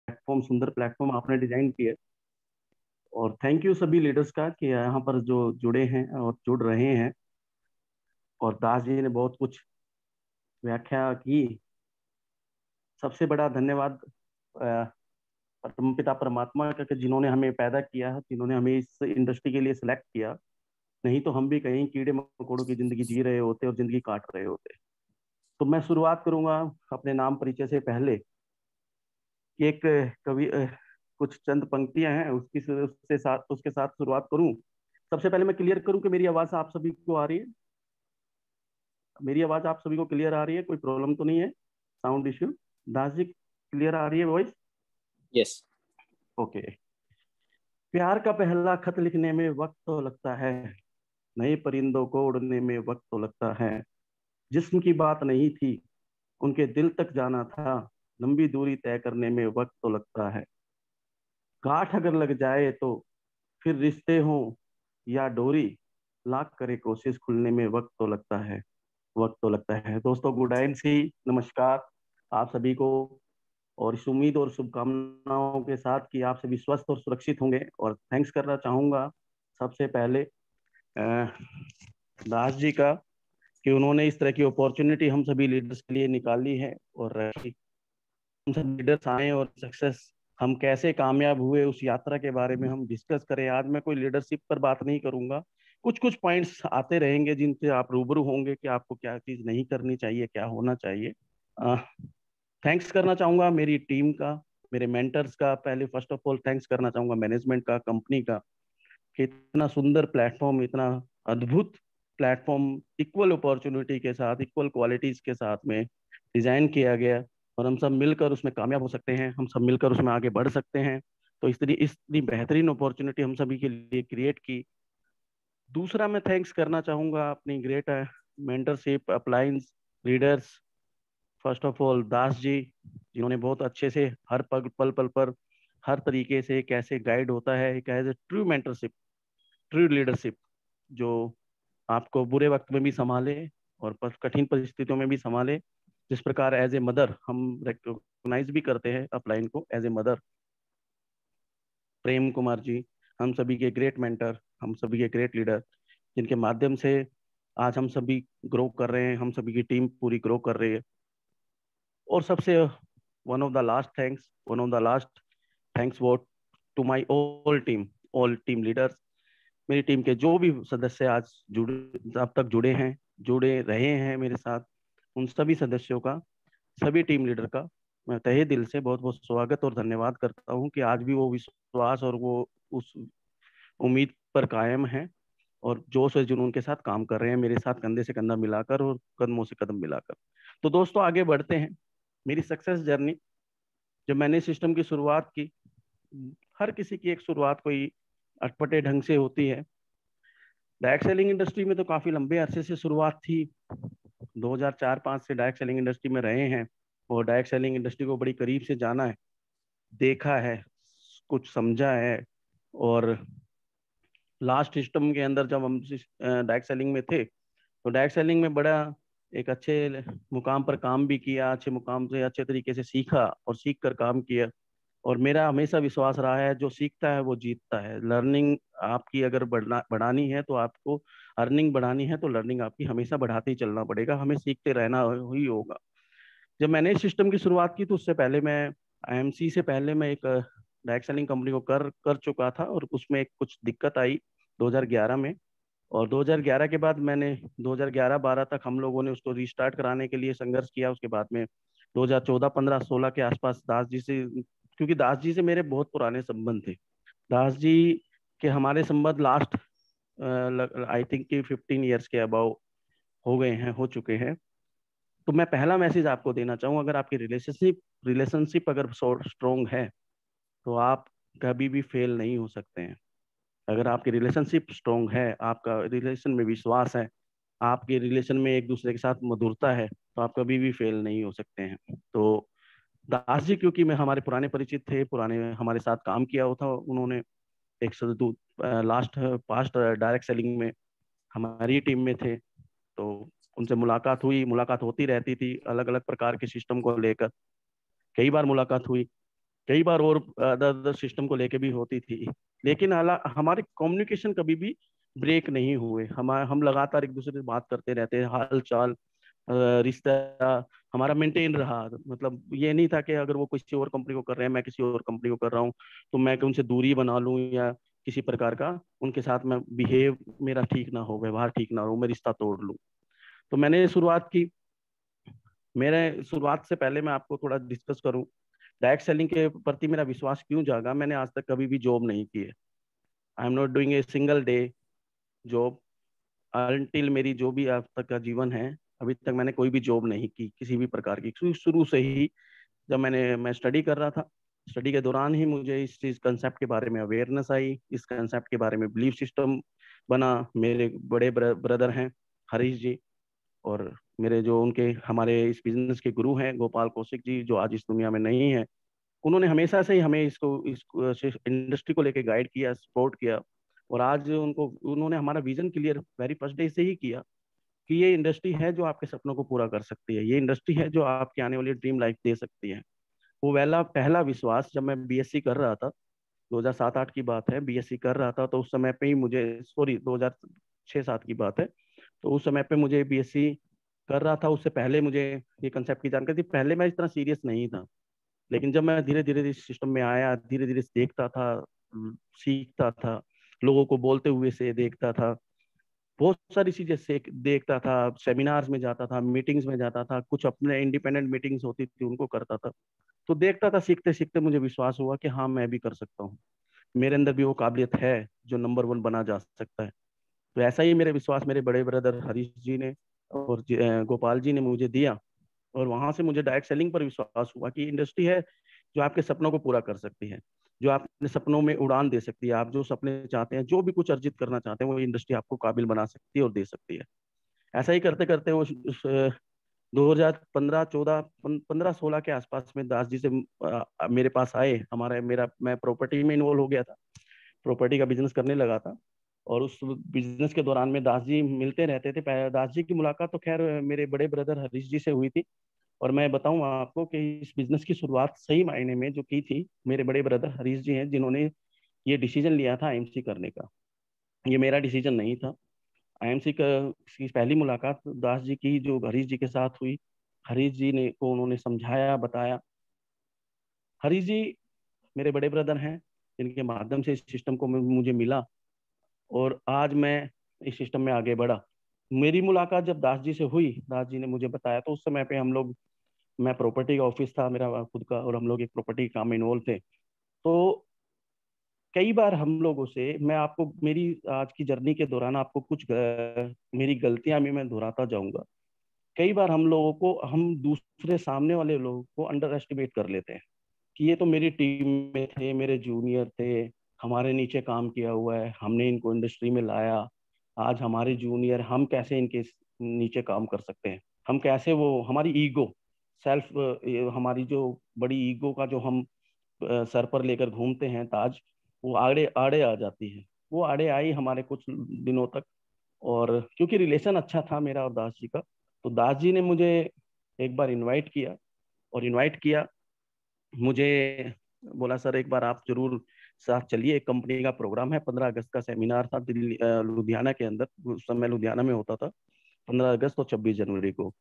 Platform, सुंदर platform आपने design किया है। और थैंक यू सभी लीडर्स का कि यहाँ पर जो जुड़े हैं और जुड़ रहे हैं। और दास जी ने बहुत कुछ व्याख्या की। सबसे बड़ा धन्यवाद परमपिता परमात्मा का कि जिन्होंने हमें पैदा किया है, जिन्होंने हमें इस इंडस्ट्री के लिए सिलेक्ट किया। नहीं तो हम भी कहीं कीड़े मकोड़ों की जिंदगी जी रहे होते और जिंदगी काट रहे होते। तो मैं शुरुआत करूंगा अपने नाम परिचय से पहले कि एक कवि कुछ चंद पंक्तियां हैं उसके साथ शुरुआत करूं। सबसे पहले मैं क्लियर करूं कि मेरी आवाज आप सभी को आ रही है। मेरी आवाज आप सभी को क्लियर आ रही है, कोई प्रॉब्लम तो नहीं है? Sound issue? Das ji clear आ रही है वॉइस? यस। ओके। प्यार का पहला खत लिखने में वक्त तो लगता है, नए परिंदों को उड़ने में वक्त तो लगता है। जिस्म की बात नहीं थी, उनके दिल तक जाना था, लंबी दूरी तय करने में वक्त तो लगता है। गांठ अगर लग जाए तो फिर रिश्ते हों या डोरी, लाख करे कोशिश खुलने में वक्त तो लगता है। वक्त तो लगता है। दोस्तों, गुड नाइट सी नमस्कार आप सभी को। और इस उम्मीद और शुभकामनाओं के साथ कि आप सभी स्वस्थ और सुरक्षित होंगे। और थैंक्स करना चाहूंगा सबसे पहले दास जी का कि उन्होंने इस तरह की अपॉर्चुनिटी हम सभी लीडर्स के लिए निकाली है और रखी। हम सब लीडर्स आए और सक्सेस हम कैसे कामयाब हुए उस यात्रा के बारे में हम डिस्कस करें। आज मैं कोई लीडरशिप पर बात नहीं करूंगा। कुछ कुछ पॉइंट्स आते रहेंगे जिनसे आप रूबरू होंगे कि आपको क्या चीज नहीं करनी चाहिए, क्या होना चाहिए। थैंक्स करना चाहूंगा मेरी टीम का, मेरे मेंटर्स का। पहले फर्स्ट ऑफ ऑल थैंक्स करना चाहूंगा मैनेजमेंट का, कंपनी का, कि इतना सुंदर प्लेटफॉर्म, इतना अद्भुत प्लेटफॉर्म इक्वल अपॉर्चुनिटी के साथ, इक्वल क्वालिटीज के साथ में डिजाइन किया गया। और हम सब मिलकर उसमें कामयाब हो सकते हैं, हम सब मिलकर उसमें आगे बढ़ सकते हैं। तो इतनी बेहतरीन अपॉर्चुनिटी हम सभी के लिए क्रिएट की। दूसरा मैं थैंक्स करना चाहूंगा अपनी great mentorship appliance leaders. First of all Das ji, जिन्होंने बहुत अच्छे से हर पल पल पल पर हर तरीके से कैसे गाइड होता है एक as a true mentorship, true leadership, जो आपको बुरे वक्त में भी संभाले और कठिन परिस्थितियों में भी संभाले। जिस प्रकार एज ए मदर हम रिकॉग्नाइज भी करते हैं अपलाइन को as a mother. Prem Kumar ji, हम सभी के ग्रेट मेंटर, हम सभी के ग्रेट लीडर, जिनके माध्यम से आज हम सभी ग्रो कर रहे हैं, हम सभी की टीम पूरी ग्रो कर रही है। और सबसे one of the last thanks वो to my all team leaders. मेरी टीम के जो भी सदस्य आज जुड़े, अब तक जुड़े हैं, जुड़े रहे हैं मेरे साथ, उन सभी सदस्यों का, सभी टीम लीडर का मैं तहे दिल से बहुत बहुत स्वागत और धन्यवाद करता हूं कि आज भी वो विश्वास और वो उस उम्मीद पर कायम है और जोश और जुनून के साथ काम कर रहे हैं मेरे साथ, कंधे से कंधा मिलाकर और कदमों से कदम मिलाकर। तो दोस्तों, आगे बढ़ते हैं। मेरी सक्सेस जर्नी, जब मैंने सिस्टम की शुरुआत की, हर किसी की एक शुरुआत कोई अटपटे ढंग से होती है। डायरेक्ट सेलिंग इंडस्ट्री में तो काफी लंबे अरसे से शुरुआत थी। 2004-05 से डायरेक्ट सेलिंग इंडस्ट्री में रहे हैं और डायरेक्ट सेलिंग इंडस्ट्री को बड़ी करीब से जाना है, देखा है, कुछ समझा है। और लास्ट सिस्टम के अंदर जब हम डायरेक्ट सेलिंग में थे, तो डायरेक्ट सेलिंग में बड़ा एक अच्छे मुकाम पर काम भी किया, अच्छे मुकाम से अच्छे तरीके से सीखा और सीख कर काम किया। और मेरा हमेशा विश्वास रहा है जो सीखता है वो जीतता है। लर्निंग आपकी अगर बढ़ानी है तो आपको, अर्निंग बढ़ानी है तो लर्निंग आपकी हमेशा बढ़ाते ही चलना पड़ेगा, हमें सीखते रहना ही होगा। जब मैंने इस सिस्टम की शुरुआत की तो उससे पहले मैं आईएमसी से पहले मैं एक डायरेक्ट सेलिंग कंपनी को कर कर चुका था और उसमें एक कुछ दिक्कत आई 2011 में। और 2011 के बाद मैंने 2011-12 तक हम लोगों ने उसको रिस्टार्ट कराने के लिए संघर्ष किया। उसके बाद में 2014-15-16 के आसपास दास जी से, क्योंकि दास जी से मेरे बहुत पुराने संबंध थे। दास जी के हमारे संबंध लास्ट आई थिंक कि 15 ईयर्स के अबाउ हो गए हैं, हो चुके हैं। तो मैं पहला मैसेज आपको देना चाहूँ, अगर आपकी रिलेशनशिप अगर स्ट्रोंग है तो आप कभी भी फेल नहीं हो सकते हैं। अगर आपकी रिलेशनशिप स्ट्रोंग है, आपका रिलेशन में विश्वास है, आपके रिलेशन में एक दूसरे के साथ मधुरता है, तो आप कभी भी फेल नहीं हो सकते हैं। तो दास जी, क्योंकि मैं हमारे पुराने परिचित थे, पुराने हमारे साथ काम किया होता उन्होंने, एक सददूत लास्ट पास्ट डायरेक्ट सेलिंग में हमारी टीम में थे। तो उनसे मुलाकात होती रहती थी, अलग अलग प्रकार के सिस्टम को लेकर कई बार मुलाकात हुई। कई बार और अदर अदर सिस्टम को लेके भी होती थी, लेकिन हमारे कम्युनिकेशन कभी भी ब्रेक नहीं हुए। हम लगातार एक दूसरे से बात करते रहते, हाल चाल, रिश्ता हमारा मेंटेन रहा। मतलब ये नहीं था कि अगर वो किसी और कंपनी को कर रहे हैं, मैं किसी और कंपनी को कर रहा हूँ, तो मैं उनसे दूरी बना लूं या किसी प्रकार का उनके साथ मैं बिहेव मेरा ठीक ना हो, व्यवहार ठीक ना हो, मैं रिश्ता तोड़ लूं। तो मैंने शुरुआत की। मेरे शुरुआत से पहले मैं आपको थोड़ा डिस्कस करूं, डायरेक्ट सेलिंग के प्रति मेरा विश्वास क्यों जागा। मैंने आज तक कभी भी जॉब नहीं की है। I am not doing a single day job until मेरी जो भी आज तक का जीवन है। अभी तक मैंने कोई भी जॉब नहीं की किसी भी प्रकार की। शुरू से ही जब मैं स्टडी कर रहा था, स्टडी के दौरान ही मुझे इस चीज कंसेप्ट के बारे में अवेयरनेस आई, इस कंसेप्ट के बारे में बिलीफ सिस्टम बना। मेरे बड़े ब्रदर हैं हरीश जी, और मेरे जो उनके हमारे इस बिजनेस के गुरु हैं गोपाल कौशिक जी, जो आज इस दुनिया में नहीं है, उन्होंने हमेशा से ही हमें इसको इंडस्ट्री को लेके गाइड किया, सपोर्ट किया। और आज उन्होंने हमारा vision clear very first day से ही किया कि ये इंडस्ट्री है जो आपके सपनों को पूरा कर सकती है, ये इंडस्ट्री है जो आपके आने वाली ड्रीम लाइफ दे सकती है। वो पहला पहला विश्वास जब मैं बीएससी कर रहा था, 2007-8 की बात है, बीएससी कर रहा था, तो उस समय पे ही मुझे, सॉरी 2006-7 की बात है, तो उस समय पे मुझे बीएससी कर रहा था। उससे पहले मुझे ये कंसेप्ट की जानकारी थी। पहले मैं इतना सीरियस नहीं था, लेकिन जब मैं धीरे धीरे इस सिस्टम में आया, धीरे धीरे देखता था, सीखता था, लोगों को बोलते हुए से देखता था, बहुत सारी चीजें से देखता था, सेमिनार्स में जाता था, मीटिंग्स में जाता था, कुछ अपने इंडिपेंडेंट मीटिंग्स होती थी उनको करता था। तो देखता था, सीखते सीखते मुझे विश्वास हुआ कि हाँ मैं भी कर सकता हूँ, मेरे अंदर भी वो काबिलियत है जो नंबर 1 बना जा सकता है। तो ऐसा ही मेरे विश्वास मेरे बड़े ब्रदर हरीश जी ने और गोपाल जी ने मुझे दिया। और वहां से मुझे डायरेक्ट सेलिंग पर विश्वास हुआ कि इंडस्ट्री है जो आपके सपनों को पूरा कर सकती है, जो आपके सपनों में उड़ान दे सकती है। आप जो सपने चाहते हैं, जो भी कुछ अर्जित करना चाहते हैं, वो इंडस्ट्री आपको काबिल बना सकती है और दे सकती है। ऐसा ही करते करते वो 2015-14 15-16 के आसपास में दास जी से मेरे पास आए। हमारा मेरा मैं प्रॉपर्टी में इन्वॉल्व हो गया था, प्रॉपर्टी का बिजनेस करने लगा था। और उस बिजनेस के दौरान में दास जी मिलते रहते थे। दास जी की मुलाकात तो खैर मेरे बड़े ब्रदर हरीश जी से हुई थी। और मैं बताऊं आपको कि इस बिजनेस की शुरुआत सही मायने में जो की थी, मेरे बड़े ब्रदर हरीश जी हैं, जिन्होंने ये डिसीजन लिया था आईएमसी करने का। ये मेरा डिसीजन नहीं था। आईएमसी का की पहली मुलाकात दास जी की जो हरीश जी के साथ हुई, हरीश जी ने को उन्होंने समझाया, बताया। हरीश जी मेरे बड़े ब्रदर हैं, जिनके माध्यम से इस सिस्टम को मुझे मिला और आज मैं इस सिस्टम में आगे बढ़ा। मेरी मुलाकात जब दास जी से हुई, दास जी ने मुझे बताया, तो उस समय पे हम लोग, मैं प्रॉपर्टी का ऑफिस था मेरा खुद का, और हम लोग एक प्रॉपर्टी काम में इन्वॉल्व थे। तो कई बार हम लोगों से, मैं आपको मेरी आज की जर्नी के दौरान आपको कुछ मेरी गलतियां भी मैं दोहराता जाऊंगा। कई बार हम दूसरे सामने वाले लोगों को अंडर एस्टिमेट कर लेते हैं कि ये तो मेरी टीम में थे, मेरे जूनियर थे, हमारे नीचे काम किया हुआ है, हमने इनको इंडस्ट्री में लाया, आज हमारे जूनियर, हम कैसे इनके नीचे काम कर सकते हैं, हम कैसे, वो हमारी ईगो, सेल्फ, हमारी जो बड़ी ईगो का जो हम सर पर लेकर घूमते हैं ताज, वो आड़े आड़े आ जाती है। वो आड़े आई हमारे कुछ दिनों तक। और क्योंकि रिलेशन अच्छा था मेरा और दास जी का, तो दास जी ने मुझे एक बार इनवाइट किया, और इनवाइट किया मुझे, बोला सर एक बार आप जरूर साथ चलिए, एक कंपनी का प्रोग्राम है, 15 अगस्त का सेमिनार था दिल्ली, लुधियाना के अंदर, उस समय लुधियाना में होता था, 15 अगस्त और 26 जनवरी को।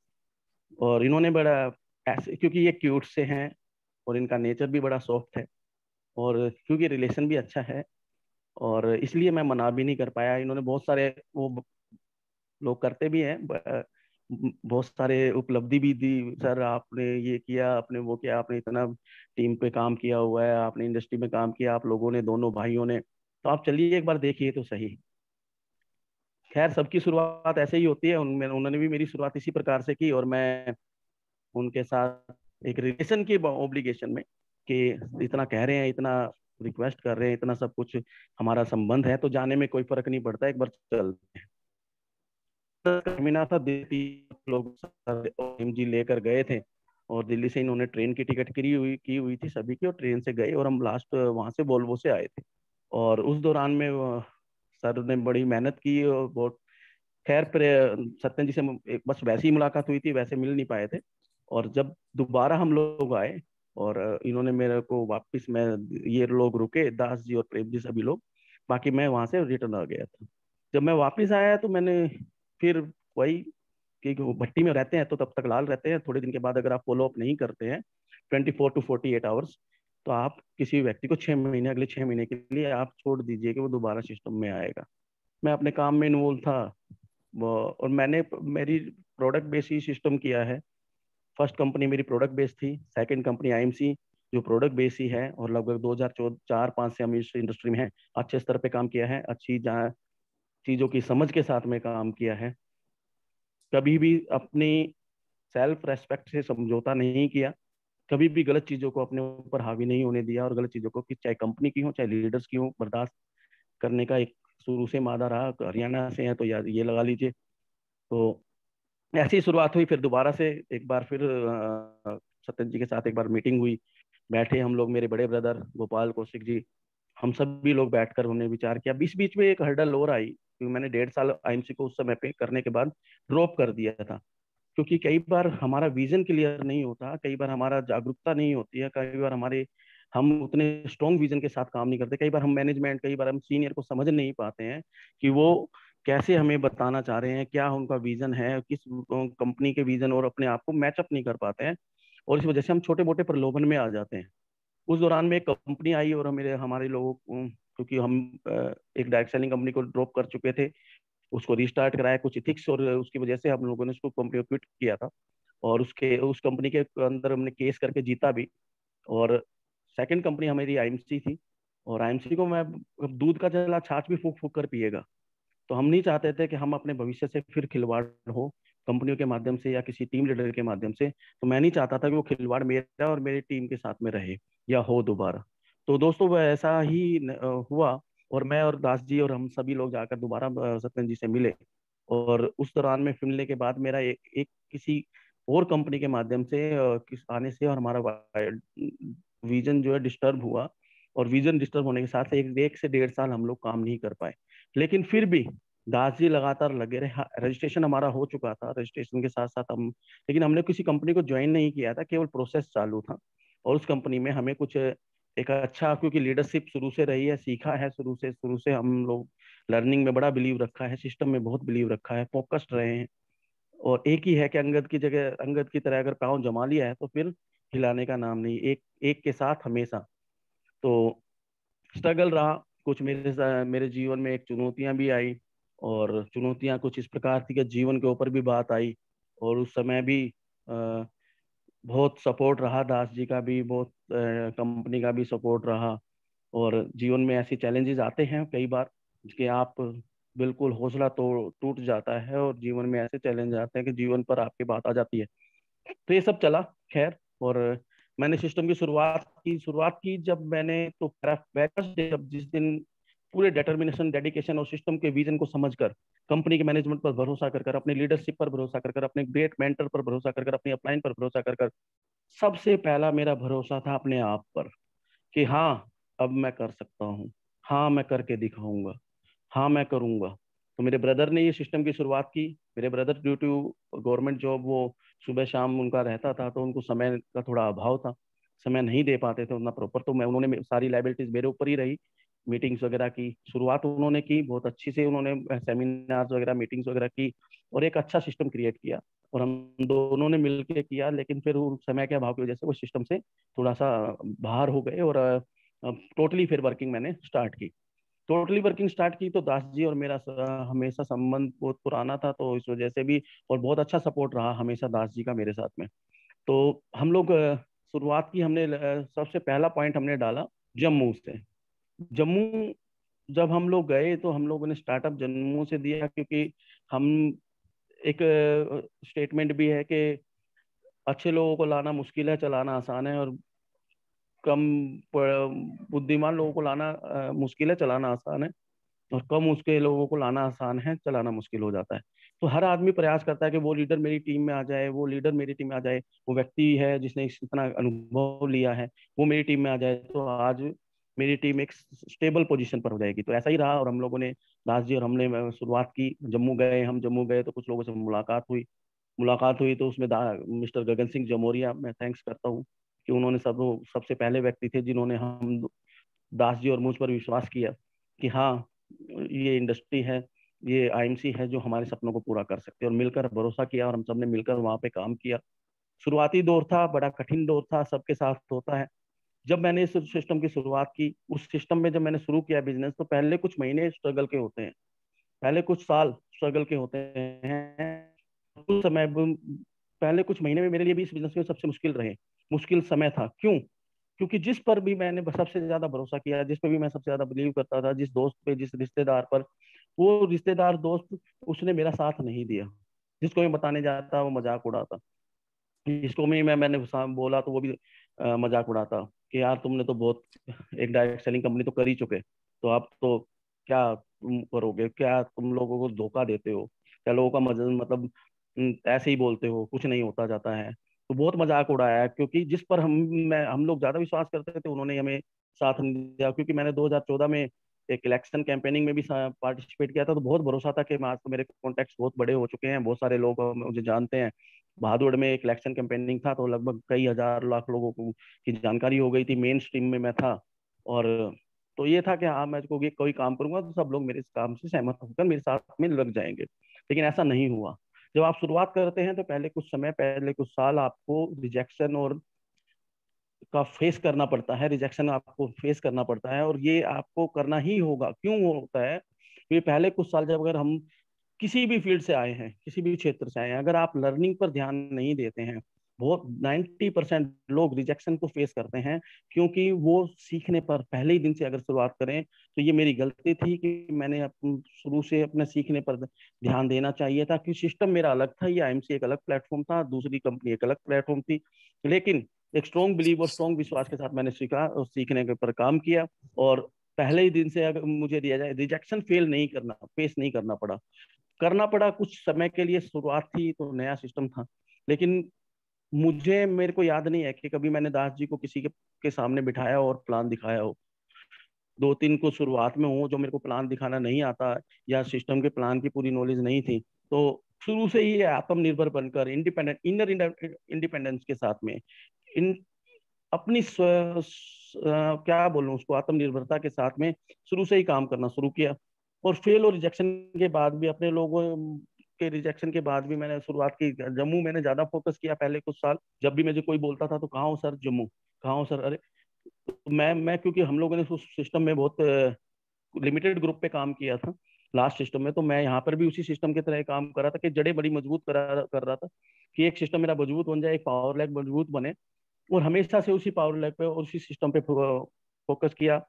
और इन्होंने बड़ा, ऐसे क्योंकि ये क्यूट से हैं और इनका नेचर भी बड़ा सॉफ्ट है, और क्योंकि रिलेशन भी अच्छा है, और इसलिए मैं मना भी नहीं कर पाया। इन्होंने बहुत सारे, वो लोग करते भी हैं, बहुत सारे उपलब्धि भी दी, सर आपने ये किया, आपने वो किया, आपने इतना टीम पे काम किया हुआ है, आपने इंडस्ट्री में काम किया, आप लोगों ने, दोनों भाइयों ने, तो आप चलिए एक बार देखिए तो सही। खैर सबकी शुरुआत ऐसे ही होती है, उनमें उन्होंने भी मेरी शुरुआत इसी प्रकार से की, और मैं उनके साथ एक रिलेशन की ऑब्लिगेशन में, कि इतना कह रहे हैं, इतना रिक्वेस्ट कर रहे हैं, इतना सब कुछ हमारा संबंध है, तो जाने में कोई फर्क नहीं पड़ता, एक बार चलते हैं। सेमिनार था, दिल्ली लोग एमजी लेकर गए थे, और दिल्ली से इन्होंने ट्रेन की टिकट की हुई थी सभी की, और ट्रेन से गए, और हम लास्ट वहां से वोल्वो से आए थे। और उस दौरान में सर ने बड़ी मेहनत की, और बहुत, खैर सत्यन जी से एक बस वैसी ही मुलाकात हुई थी, वैसे मिल नहीं पाए थे। और जब दोबारा हम लोग आए, और इन्होंने मेरे को वापस, मैं ये लोग रुके, दास जी और प्रेम जी सभी लोग, बाकी मैं वहां से रिटर्न आ गया था। जब मैं वापस आया तो मैंने फिर वही कि वो भट्टी में रहते हैं तो तब तक लाल रहते हैं, थोड़े दिन के बाद अगर आप फॉलो अप नहीं करते हैं 24 to 48 आवर्स, तो आप किसी व्यक्ति को 6 महीने, अगले 6 महीने के लिए आप छोड़ दीजिए कि वो दोबारा सिस्टम में आएगा। मैं अपने काम में इन्वॉल्व था वो, और मैंने मेरी प्रोडक्ट बेस ही सिस्टम किया है। फर्स्ट कंपनी मेरी प्रोडक्ट बेस थी, सेकंड कंपनी आईएमसी जो प्रोडक्ट बेस ही है, और लगभग 2004-5 से हम इस इंडस्ट्री में हैं। अच्छे स्तर पे काम किया है, अच्छी जहाँ चीज़ों की समझ के साथ में काम किया है। कभी भी अपनी सेल्फ रेस्पेक्ट से समझौता नहीं किया, कभी भी गलत चीज़ों को अपने ऊपर हावी नहीं होने दिया, और गलत चीज़ों को, कि चाहे कंपनी की हो चाहे लीडर्स की हो, बर्दाश्त करने का एक शुरू से मादा रहा। हरियाणा से है तो यार ये लगा लीजिए। तो ऐसी शुरुआत हुई। फिर दोबारा से एक बार फिर सत्यन जी के साथ एक बार मीटिंग हुई, बैठे हम लोग, मेरे बड़े ब्रदर गोपाल कौशिक जी, हम सभी लोग बैठकर हमने विचार किया। बीच बीच में एक हर्डल और आई, क्योंकि मैंने 1.5 साल आईएमसी को उस समय पे करने के बाद ड्रॉप कर दिया था। क्योंकि कई बार हमारा विजन क्लियर नहीं होता, कई बार हमारा जागरूकता नहीं होती है, कई बार हमारे हम उतने स्ट्रॉन्ग विजन के साथ काम नहीं करते, कई बार हम मैनेजमेंट, कई बार हम सीनियर को समझ नहीं पाते हैं कि वो कैसे हमें बताना चाह रहे हैं, क्या उनका विजन है, किस कंपनी के विजन और अपने आप को मैचअप नहीं कर पाते हैं, और इस वजह से हम छोटे मोटे प्रलोभन में आ जाते हैं। उस दौरान में एक कंपनी आई और मेरे हमारे लोगों को, क्योंकि हम एक डायरेक्ट सेलिंग कंपनी को ड्रॉप कर चुके थे, उसको रिस्टार्ट कराया कुछ इथिक्स, और उसकी वजह से हम लोगों ने उसको कंपनी को क्विट किया था। और उसके उस कंपनी के अंदर हमने केस करके जीता भी। और सेकंड कंपनी हमारी आईएमसी थी, और आईएमसी को मैं, अब दूध का जला छाछ भी फूक फूक कर पिएगा, तो हम नहीं चाहते थे कि हम अपने भविष्य से फिर खिलवाड़ हो कंपनियों के माध्यम से या किसी टीम लीडर के माध्यम से। तो मैं नहीं चाहता था कि वो खिलवाड़ मेरा और मेरी टीम के साथ में रहे या हो दोबारा। तो दोस्तों वो ऐसा ही हुआ, और मैं और दास जी और हम सभी लोग जाकर दोबारा सत्यन जी से मिले। और उस दौरान में मिलने के बाद मेरा एक किसी और कंपनी के माध्यम से किस आने से और हमारा विजन जो है डिस्टर्ब हुआ। और विजन डिस्टर्ब होने के साथ एक से 1.5 साल हम लोग काम नहीं कर पाए। लेकिन फिर भी दास जी लगातार लगे रहे। हाँ, रजिस्ट्रेशन हमारा हो चुका था, रजिस्ट्रेशन के साथ साथ हम, लेकिन हमने किसी कंपनी को ज्वाइन नहीं किया था, केवल प्रोसेस चालू था। और उस कंपनी में हमें कुछ एक अच्छा, क्योंकि लीडरशिप शुरू से रही है, सीखा है शुरू से हम लोग लर्निंग में बड़ा बिलीव रखा है, सिस्टम में बहुत बिलीव रखा है, फोकस्ड रहे हैं। और एक ही है कि अंगद की जगह, अंगद की तरह अगर पाँव जमा लिया है तो फिर हिलाने का नाम नहीं, एक एक के साथ हमेशा। तो स्ट्रगल रहा कुछ मेरे जीवन में, एक चुनौतियां भी आई। और चुनौतियां कुछ इस प्रकार थी कि जीवन के ऊपर भी बात आई। और उस समय भी बहुत सपोर्ट रहा, दास जी का भी बहुत, कंपनी का भी सपोर्ट रहा। और जीवन में ऐसे चैलेंजेस आते हैं कई बार कि आप बिल्कुल हौसला तो टूट जाता है, और जीवन में ऐसे चैलेंज आते हैं कि जीवन पर आपकी बात आ जाती है। तो ये सब चला खैर। और मैंने सिस्टम की शुरुआत की जब मैंने, तो जब जिस दिन पूरे डिटर्मिनेशन, डेडिकेशन और सिस्टम के विजन को समझकर, कंपनी के मैनेजमेंट पर भरोसा कर कर, अपने लीडरशिप पर भरोसा कर कर, अपने ग्रेट मेंटर पर भरोसा कर कर, अपनी अपलाइन पर भरोसा कर कर, सबसे पहला मेरा भरोसा था अपने आप पर, कि हाँ अब मैं कर सकता हूँ, हाँ मैं करके दिखाऊंगा, हाँ मैं करूंगा। तो मेरे ब्रदर ने ये सिस्टम की शुरुआत की। मेरे brother due to government job, वो सुबह शाम उनका रहता था, तो उनको समय का थोड़ा अभाव था, समय नहीं दे पाते थे उतना प्रॉपर। तो मैं, उन्होंने सारी लाइबिलिटीज मेरे ऊपर ही रही। मीटिंग्स वगैरह की शुरुआत उन्होंने की, बहुत अच्छी से उन्होंने सेमिनार्स वगैरह, मीटिंग्स वगैरह की, और एक अच्छा सिस्टम क्रिएट किया। और हम दोनों ने मिलकर किया, लेकिन फिर वो समय के अभाव की वजह से वो सिस्टम से थोड़ा सा बाहर हो गए। और टोटली फिर वर्किंग मैंने स्टार्ट की। टोटली वर्किंग स्टार्ट की तो दास जी और मेरा हमेशा संबंध बहुत पुराना था, तो इस वजह से भी, और बहुत अच्छा सपोर्ट रहा हमेशा दास जी का मेरे साथ में। तो हम लोग शुरुआत की हमने, सबसे पहला पॉइंट हमने डाला जम्मू से। जम्मू जब हम लोग गए तो हम लोगों ने स्टार्टअप जम्मू से दिया, क्योंकि हम, एक स्टेटमेंट भी है कि अच्छे लोगों को लाना मुश्किल है, चलाना आसान है। और कम बुद्धिमान लोगों को लाना मुश्किल है, चलाना आसान है। और कम उसके लोगों को लाना आसान है, चलाना मुश्किल हो जाता है। तो हर आदमी प्रयास करता है कि वो लीडर मेरी टीम में आ जाए, वो लीडर मेरी टीम में आ जाए, वो व्यक्ति है जिसने इतना अनुभव लिया है, वो मेरी टीम में आ जाए, तो आज मेरी टीम एक स्टेबल पोजीशन पर हो जाएगी। तो ऐसा ही रहा। और हम लोगों ने, दास जी और हमने शुरुआत की, जम्मू गए तो कुछ लोगों से मुलाकात हुई। तो उसमें मिस्टर गगन सिंह जमोरिया, मैं थैंक्स करता हूँ कि उन्होंने सबसे पहले व्यक्ति थे जिन्होंने हम दास जी और मुझ पर विश्वास किया कि हाँ, ये इंडस्ट्री है, ये आईएमसी है जो हमारे सपनों को पूरा कर सकते हैं, और मिलकर भरोसा किया और हम सबने मिलकर वहां पे काम किया। शुरुआती दौर था, बड़ा कठिन दौर था, सबके साथ होता है। जब मैंने इस सिस्टम की शुरुआत की, उस सिस्टम में जब मैंने शुरू किया बिजनेस, तो पहले कुछ महीने स्ट्रगल के होते हैं, पहले कुछ साल स्ट्रगल के होते हैं। उस समय पहले कुछ महीने में मेरे लिए भी इस बिजनेस में सबसे मुश्किल समय था। क्यों? क्योंकि जिस पर भी मैंने सबसे ज्यादा भरोसा किया, जिस पे भी मैं सबसे ज्यादा बिलीव करता था, जिस दोस्त पे, जिस रिश्तेदार पर, वो रिश्तेदार दोस्त उसने मेरा साथ नहीं दिया। जिसको मैं बताने जाता वो मजाक उड़ाता, जिसको मैंने बोला तो वो भी मजाक उड़ाता कि यार तुमने तो बहुत, एक डायरेक्ट सेलिंग कंपनी तो कर ही चुके, तो आप तो क्या तुम करोगे, क्या तुम लोगों को धोखा देते हो, क्या लोगों का मतलब ऐसे ही बोलते हो, कुछ नहीं होता जाता है। तो बहुत मजाक उड़ाया है, क्योंकि जिस पर हम लोग ज्यादा विश्वास करते थे उन्होंने हमें साथ नहीं दिया। क्योंकि मैंने 2014 में एक इलेक्शन कैंपेनिंग में भी पार्टिसिपेट किया था, तो बहुत भरोसा था कि आज तो मेरे कॉन्टेक्ट बहुत बड़े हो चुके हैं, बहुत सारे लोग मुझे जानते हैं। बहादुर में एक इलेक्शन कैंपेनिंग था, तो लगभग कई हजार लाख लोगों को की जानकारी हो गई थी, मेन स्ट्रीम में मैं था। और तो ये था कि हाँ, मैं कोई काम करूंगा तो सब लोग मेरे इस काम से सहमत होकर मेरे साथ में लग जाएंगे। लेकिन ऐसा नहीं हुआ। जब आप शुरुआत करते हैं तो पहले कुछ साल आपको रिजेक्शन और का फेस करना पड़ता है, रिजेक्शन आपको फेस करना पड़ता है, और ये आपको करना ही होगा। क्यों होता है? क्योंकि पहले कुछ साल जब अगर हम किसी भी फील्ड से आए हैं, किसी भी क्षेत्र से आए हैं, अगर आप लर्निंग पर ध्यान नहीं देते हैं, बहुत 90% लोग रिजेक्शन को फेस करते हैं। क्योंकि वो सीखने पर पहले ही दिन से अगर शुरुआत करें, तो ये मेरी गलती थी कि मैंने शुरू से अपने सीखने पर ध्यान देना चाहिए था। क्योंकि सिस्टम मेरा अलग था, ये आईएमसी एक अलग प्लेटफॉर्म था, दूसरी कंपनी एक अलग प्लेटफॉर्म थी। लेकिन एक स्ट्रॉन्ग बिलीव और स्ट्रॉन्ग विश्वास के साथ मैंने सीखा और सीखने के पर काम किया। और पहले ही दिन से अगर मुझे रिजेक्शन फेस नहीं करना पड़ा कुछ समय के लिए। शुरुआत थी तो नया सिस्टम था, लेकिन मेरे को याद नहीं है कि कभी मैंने दास जी को के सामने बिठाया और प्लान दिखाया हो। दो तीन को शुरुआत में हो जो मेरे को प्लान दिखाना नहीं आता, या सिस्टम के प्लान की पूरी नॉलेज नहीं थी, तो शुरू से ही आत्मनिर्भर बनकर इंडिपेंडेंस के साथ में, इन अपनी क्या बोलूं उसको, आत्मनिर्भरता के साथ में शुरू से ही काम करना शुरू किया। और फेल और रिजेक्शन के बाद भी, अपने लोगों के रिजेक्शन के बाद भी मैंने शुरुआत की। जम्मू मैंने ज्यादा फोकस किया पहले कुछ साल। जब भी मुझे कोई बोलता था तो कहाँ हो सर, जम्मू कहाँ हो सर, अरे तो मैं क्योंकि हम लोगों ने उस सिस्टम में बहुत लिमिटेड ग्रुप पे काम किया था लास्ट सिस्टम में, तो मैं यहाँ पर भी उसी सिस्टम की तरह काम कर रहा था कि जड़ें बड़ी मजबूत कर रहा था कि एक सिस्टम मेरा मजबूत बन जाए, एक पावर लैग मजबूत बने। और हमेशा से उसी पावर लैग पे और उसी सिस्टम पे फोकस किया।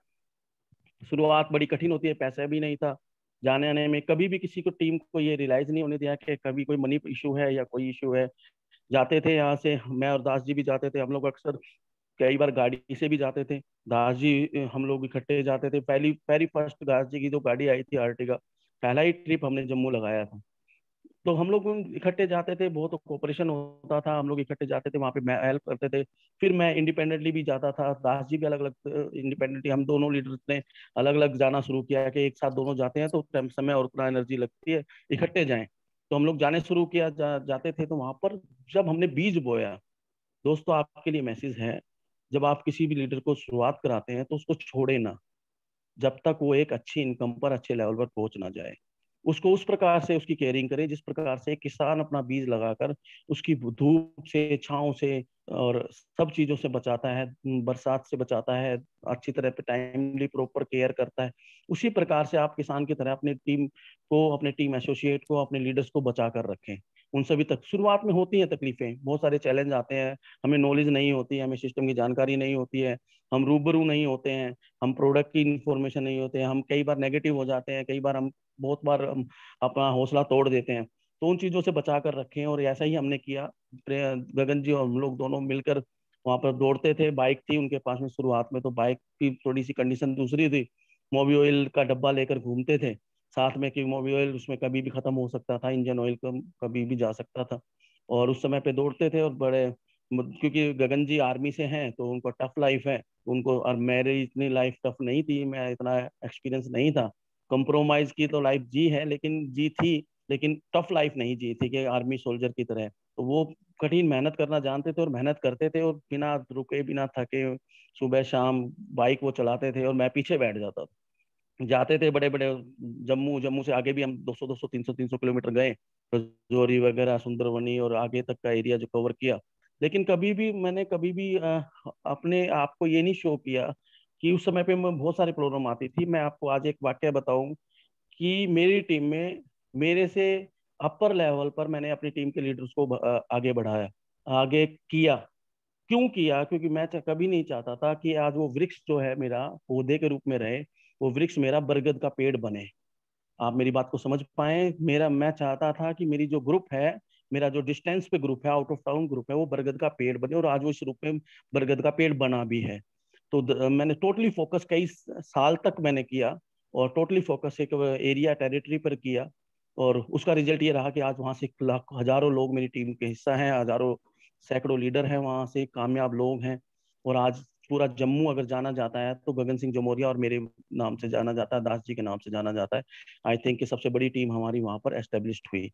शुरुआत बड़ी कठिन होती है, पैसा भी नहीं था जाने आने में। कभी भी किसी को, टीम को ये रियलाइज नहीं होने दिया कि कभी कोई मनी इशू है या कोई इशू है। जाते थे यहाँ से, मैं और दास जी भी जाते थे, हम लोग अक्सर कई बार गाड़ी से भी जाते थे। दास जी हम लोग इकट्ठे जाते थे। पहली पहली फर्स्ट दास जी की जो गाड़ी आई थी आर्टिगा, पहला ही ट्रिप हमने जम्मू लगाया था। तो हम लोग इकट्ठे जाते थे, बहुत कोऑपरेशन होता था, हम लोग इकट्ठे जाते थे, वहां पे मैं हेल्प करते थे। फिर मैं इंडिपेंडेंटली भी जाता था, दास जी भी अलग अलग इंडिपेंडेंटली, हम दोनों लीडर्स ने अलग अलग जाना शुरू किया कि एक साथ दोनों जाते हैं तो समय और उतना एनर्जी लगती है, इकट्ठे जाएं। तो हम लोग जाने शुरू किया, जाते थे। तो वहां पर जब हमने बीज बोया, दोस्तों आपके लिए मैसेज है, जब आप किसी भी लीडर को शुरुआत कराते हैं तो उसको छोड़े ना, जब तक वो एक अच्छी इनकम पर, अच्छे लेवल पर पहुंच ना जाए। उसको उस प्रकार से उसकी केयरिंग करें जिस प्रकार से एक किसान अपना बीज लगाकर उसकी धूप से, छांव से और सब चीजों से बचाता है, बरसात से बचाता है, अच्छी तरह पे टाइमली प्रॉपर केयर करता है। उसी प्रकार से आप किसान की तरह अपने टीम को, अपने टीम एसोसिएट को, अपने लीडर्स को बचा कर रखें। उन सभी तक शुरुआत में होती है तकलीफें, बहुत सारे चैलेंज आते हैं, हमें नॉलेज नहीं होती है, हमें सिस्टम की जानकारी नहीं होती है, हम रूबरू नहीं होते हैं, हम प्रोडक्ट की इंफॉर्मेशन नहीं होते हैं, हम कई बार नेगेटिव हो जाते हैं, कई बार हम बहुत बार हम अपना हौसला तोड़ देते हैं। तो उन चीजों से बचा कर रखें, और ऐसा ही हमने किया। गगन जी और हम लोग दोनों मिलकर वहां पर दौड़ते थे। बाइक थी उनके पास में शुरुआत में, तो बाइक की थोड़ी सी कंडीशन दूसरी थी। मोबी ऑयल का डब्बा लेकर घूमते थे साथ में, कि मोबी ऑयल उसमें कभी भी खत्म हो सकता था, इंजन ऑयल कभी भी जा सकता था। और उस समय पे दौड़ते थे, और बड़े क्योंकि गगन जी आर्मी से हैं तो उनको टफ लाइफ है उनको, और मेरी इतनी लाइफ टफ नहीं थी, मैं इतना एक्सपीरियंस नहीं था। कंप्रोमाइज की तो लाइफ जी है, लेकिन जी थी, लेकिन टफ लाइफ नहीं जी थी कि आर्मी सोल्जर की तरह। तो वो कठिन मेहनत करना जानते थे और मेहनत करते थे, और बिना रुके बिना थके सुबह शाम बाइक वो चलाते थे और मैं पीछे बैठ जाता था। जाते थे बड़े बड़े, जम्मू जम्मू से आगे भी हम 200 200 300 300 किलोमीटर गए, रजौरी वगैरह, सुंदरबनी और आगे तक का एरिया जो कवर किया। लेकिन कभी भी अपने आप को ये नहीं शो किया कि उस समय पे मैं बहुत सारी प्रॉब्लम आती थी। मैं आपको आज एक वाक्य बताऊं कि मेरी टीम में मेरे से अपर लेवल पर मैंने अपनी टीम के लीडर्स को आगे बढ़ाया, आगे किया। क्यों किया? क्योंकि मैं कभी नहीं चाहता था कि आज वो वृक्ष जो है मेरा पौधे के रूप में रहे, वो वृक्ष मेरा बरगद का पेड़ बने। आप मेरी बात को समझ पाए? मैं चाहता था कि मेरी जो ग्रुप है, मेरा जो डिस्टेंस पे ग्रुप है, आउट ऑफ टाउन ग्रुप है, वो बरगद का पेड़ बने, और आज वो इस रूप में बरगद का पेड़ बना भी है। तो मैंने टोटली फोकस कई साल तक मैंने किया, और टोटली फोकस एक एरिया टेरिटरी पर किया। और उसका रिजल्ट ये रहा कि आज वहां से लाख हजारों लोग मेरी टीम के हिस्सा हैं, हजारों सैकड़ों लीडर हैं, वहां से कामयाब लोग हैं। और आज पूरा जम्मू अगर जाना जाता है तो गगन सिंह जमोरिया और मेरे नाम से जाना जाता है, दास जी के नाम से जाना जाता है। आई थिंक कि सबसे बड़ी टीम हमारी वहां पर एस्टेब्लिश्ड हुई।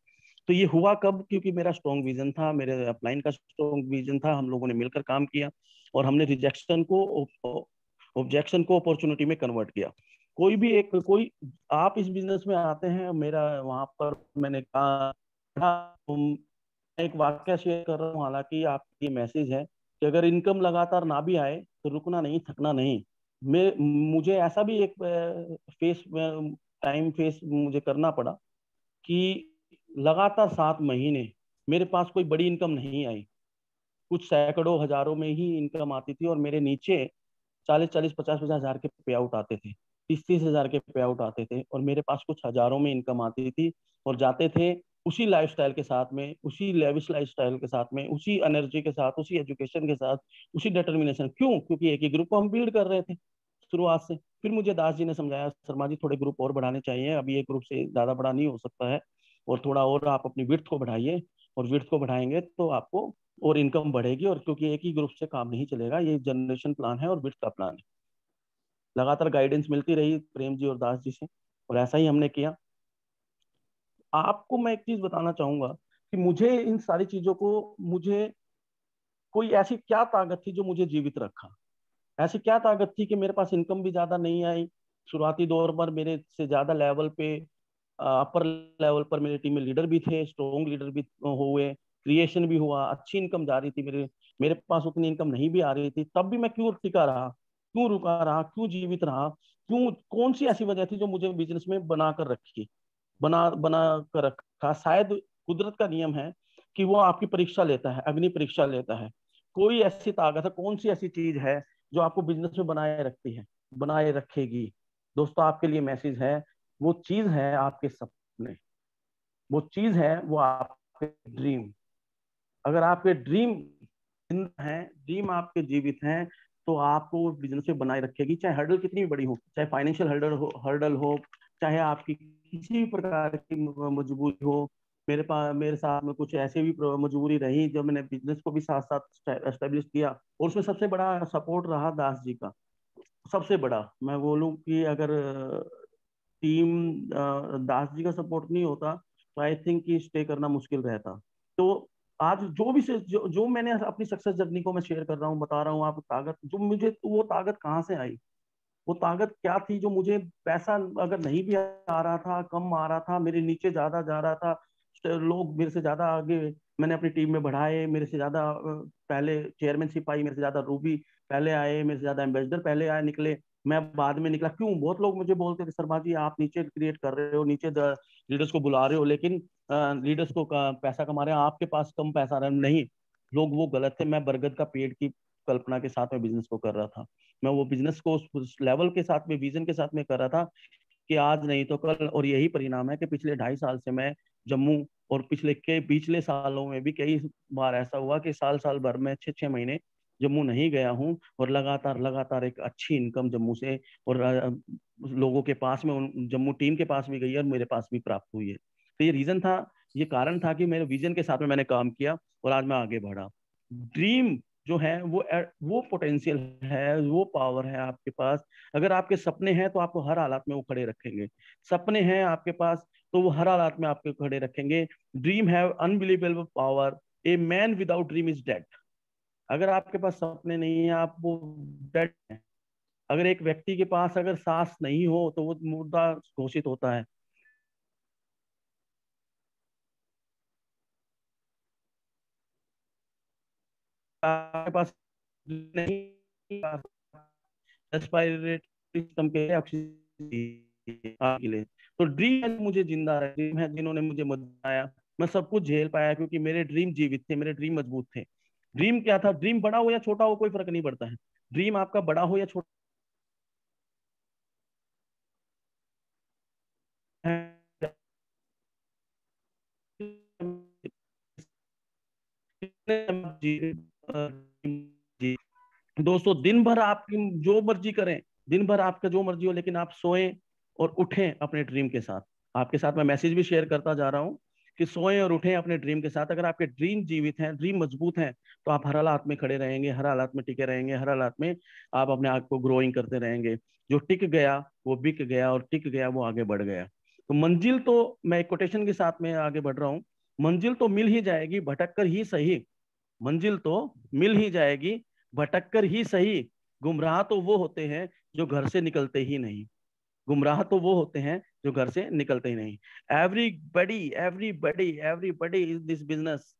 तो ये हुआ कब? क्योंकि मेरा स्ट्रॉन्ग विजन था, मेरे अपलाइन का स्ट्रॉन्ग विजन था, हम लोगों ने मिलकर काम किया, और हमने रिजेक्शन को ऑब्जेक्शन को अपॉर्चुनिटी में कन्वर्ट किया। कोई आप इस बिजनेस में आते हैं, मेरा वहां पर मैंने कहा, एक वाक्य शेयर कर रहा हूँ, हालांकि आपकी मैसेज है कि अगर इनकम लगातार ना भी आए तो रुकना नहीं, थकना नहीं। मुझे ऐसा भी एक फेस टाइम फेस मुझे करना पड़ा कि लगातार 7 महीने मेरे पास कोई बड़ी इनकम नहीं आई। कुछ सैकड़ों हजारों में ही इनकम आती थी, और मेरे नीचे 40 40 50 50 हजार के पे आउट आते थे, 30 30 हजार के पे आउट आते थे, और मेरे पास कुछ हजारों में इनकम आती थी। और जाते थे उसी लाइफस्टाइल के साथ में, उसी लेविश लाइफस्टाइल के साथ में, उसी एनर्जी के साथ, उसी एजुकेशन के साथ, उसी डिटर्मिनेशन। क्यों? क्योंकि एक ही ग्रुप को हम बिल्ड कर रहे थे शुरुआत से। फिर मुझे दास जी ने समझाया, शर्मा जी थोड़े ग्रुप और बढ़ाने चाहिए, अभी एक ग्रुप से ज्यादा बड़ा नहीं हो सकता है, और थोड़ा और आप अपनी विड्थ को बढ़ाइए, और विड्थ को बढ़ाएंगे तो आपको और इनकम बढ़ेगी। और क्योंकि एक ही ग्रुप से काम नहीं चलेगा, ये जनरेशन प्लान है और विड्थ का प्लान है। लगातार गाइडेंस मिलती रही प्रेम जी और दास जी से, और ऐसा ही हमने किया। आपको मैं एक चीज बताना चाहूंगा कि मुझे इन सारी चीजों को, मुझे कोई ऐसी क्या ताकत थी जो मुझे जीवित रखा? ऐसी क्या ताकत थी कि मेरे पास इनकम भी ज्यादा नहीं आई, शुरुआती दौर पर मेरे से ज्यादा लेवल पे, अपर लेवल पर मेरी टीम में लीडर भी थे, स्ट्रॉन्ग लीडर भी हुए, क्रिएशन भी हुआ, अच्छी इनकम जा रही थी, मेरे मेरे पास उतनी इनकम नहीं भी आ रही थी, तब भी मैं क्यों टिका रहा, क्यों रुका रहा, क्यों जीवित रहा? क्यों? कौन सी ऐसी वजह थी जो मुझे बिजनेस में बना कर रखी, बना बना कर रखा? शायद कुदरत का नियम है कि वो आपकी परीक्षा लेता है, अग्नि परीक्षा लेता है। कोई ऐसी ताकत है, कौन सी ऐसी चीज है जो आपको बिजनेस में बनाए रखती है, बनाए रखेगी? दोस्तों, आपके लिए मैसेज है, वो चीज है आपके सपने, वो चीज है वो आपके ड्रीम। अगर आपके ड्रीम जिंदा है, ड्रीम आपके जीवित हैं, तो आपको बिजनेस में बनाए रखेगी, चाहे हर्डल कितनी भी बड़ी हो, चाहे फाइनेंशियल हर्डल हो, चाहे आपकी किसी भी प्रकार की मजबूरी हो। मेरे साथ में कुछ ऐसे भी मजबूरी रही जब मैंने बिजनेस को भी साथ साथ एस्टेब्लिश किया, और उसमें सबसे बड़ा सपोर्ट रहा दास जी का। सबसे बड़ा मैं बोलूं कि अगर टीम दास जी का सपोर्ट नहीं होता तो आई थिंक कि स्टे करना मुश्किल रहता। तो आज जो मैंने अपनी सक्सेस जर्नी को मैं शेयर कर रहा हूँ, बता रहा हूँ आप, ताकत जो मुझे, तो वो ताकत कहाँ से आई? वो ताकत क्या थी जो मुझे, पैसा अगर नहीं भी आ रहा था, कम आ रहा था, मेरे नीचे ज्यादा जा रहा था, लोग मेरे से ज्यादा आगे मैंने अपनी टीम में बढ़ाए, मेरे से ज्यादा पहले चेयरमैनशिप आई, मेरे से ज्यादा रूबी पहले आए, मेरे से ज्यादा एम्बेसडर पहले आए निकले, मैं बाद में निकला। क्यों? बहुत लोग मुझे बोलते थे, शर्मा जी आप नीचे क्रिएट कर रहे हो, नीचे लीडर्स को बुला रहे हो, लेकिन लीडर्स को पैसा कमा रहे हैं, आपके पास कम पैसा आ रहा है। नहीं, लोग वो गलत थे। मैं बरगद का पेड़ की कल्पना के साथ में बिजनेस को कर रहा था। मैं वो बिजनेस को उस लेवल के साथ में, विजन के साथ में कर रहा था कि आज नहीं तो कल। और यही परिणाम है कि पिछले 2.5 साल से मैं जम्मू, और पिछले सालों में भी कई बार ऐसा हुआ कि साल साल भर में 6 6 महीने जम्मू नहीं गया हूँ, और लगातार लगातार एक अच्छी इनकम जम्मू से, और लोगों के पास में, जम्मू टीम के पास भी गई है और मेरे पास भी प्राप्त हुई है। तो ये रीजन था, ये कारण था कि मेरे विजन के साथ में मैंने काम किया, और आज मैं आगे बढ़ा। ड्रीम जो है वो पोटेंशियल है, वो पावर है आपके पास। अगर आपके सपने हैं तो आपको हर हालात में वो खड़े रखेंगे। सपने हैं आपके पास तो वो हर हालात में आपके खड़े रखेंगे। Dream have unbelievable power, a man without dream is dead. अगर आपके पास सपने नहीं है, आप वो डेड है। अगर एक व्यक्ति के पास अगर सांस नहीं हो तो वो मुर्दा घोषित होता है। आपके पास नहीं, रेस्पिरेटरी सिस्टम के ऑक्सीजन के लिए। तो ड्रीम है मुझे जिंदा रहे, ड्रीम है जिन्होंने मुझे मदद आया। मैं सब कुछ झेल पाया क्योंकि मेरे ड्रीम जीवित थे, मेरे ड्रीम मजबूत थे। ड्रीम क्या था? ड्रीम बड़ा हो या छोटा हो कोई फर्क नहीं पड़ता है। ड्रीम आपका बड़ा हो या छोटा है, जी। दोस्तों, दिन भर आपकी जो मर्जी करें, दिन भर आपका जो मर्जी हो, लेकिन आप सोएं और उठें अपने ड्रीम के साथ। आपके साथ मैं मैसेज भी शेयर करता जा रहा हूँ कि सोएं और उठें अपने ड्रीम के साथ। अगर आपके ड्रीम जीवित हैं, ड्रीम मजबूत हैं, तो आप हर हालात में खड़े रहेंगे, हर हालात में टिके रहेंगे, हर हालात में आप अपने आप को ग्रोइंग करते रहेंगे। जो टिक गया वो बिक गया, और टिक गया वो आगे बढ़ गया। तो मंजिल तो, मैं एक कोटेशन के साथ में आगे बढ़ रहा हूँ, मंजिल तो मिल ही जाएगी, भटक कर ही सही। मंजिल तो मिल ही जाएगी, भटक कर ही सही। गुमराह तो वो होते हैं जो घर से निकलते ही नहीं। गुमराह तो वो होते हैं जो घर से निकलते ही नहीं। Everybody everybody everybody is this business.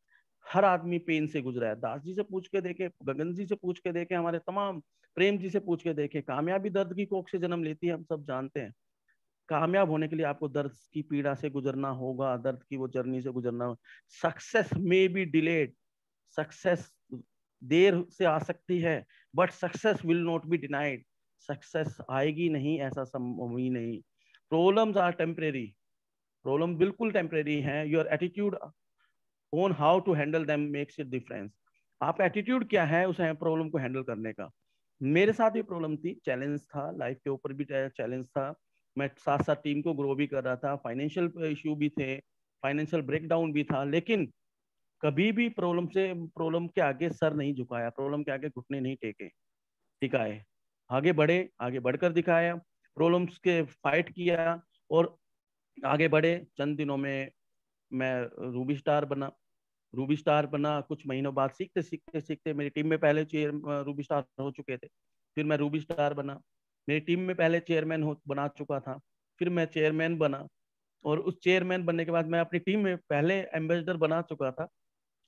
हर आदमी पेन से गुजरा है। दास जी से पूछ के देखे, गगन जी से पूछ के देखे, हमारे तमाम प्रेम जी से पूछ के देखे। कामयाबी दर्द की कोख से जन्म लेती है, हम सब जानते हैं। कामयाब होने के लिए आपको दर्द की पीड़ा से गुजरना होगा, दर्द की वो जर्नी से गुजरना होगा। Success may be delayed, success देर से आ सकती है, but success will not be denied. Success आएगी नहीं ऐसा संभव ही नहीं। प्रॉब्लम्स आर टेम्परेरी, प्रॉब्लम बिल्कुल टेम्परेरी है। Your attitude on how to handle them makes it difference. आपका एटीट्यूड क्या है उस प्रॉब्लम को हैंडल करने का। मेरे साथ भी प्रॉब्लम थी, चैलेंज था, लाइफ के ऊपर भी चैलेंज था। मैं साथ साथ टीम को ग्रो भी कर रहा था, फाइनेंशियल इशू भी थे, फाइनेंशियल ब्रेकडाउन भी था, लेकिन कभी भी प्रॉब्लम के आगे सर नहीं झुकाया, प्रॉब्लम के आगे घुटने नहीं टेके, टिकाए। आगे बढ़े, आगे बढ़कर दिखाया, प्रॉब्लम्स के फाइट किया और आगे बढ़े। चंद दिनों में मैं रूबी स्टार बना। रूबी स्टार बना, कुछ महीनों बाद सीखते सीखते सीखते मेरी टीम में पहले रूबी स्टार हो चुके थे। फिर मैं रूबी स्टार बना, मेरी टीम में पहले चेयरमैन हो बना चुका था। फिर मैं चेयरमैन बना, और उस चेयरमैन बनने के बाद मैं अपनी टीम में पहले एम्बेसडर बना चुका था।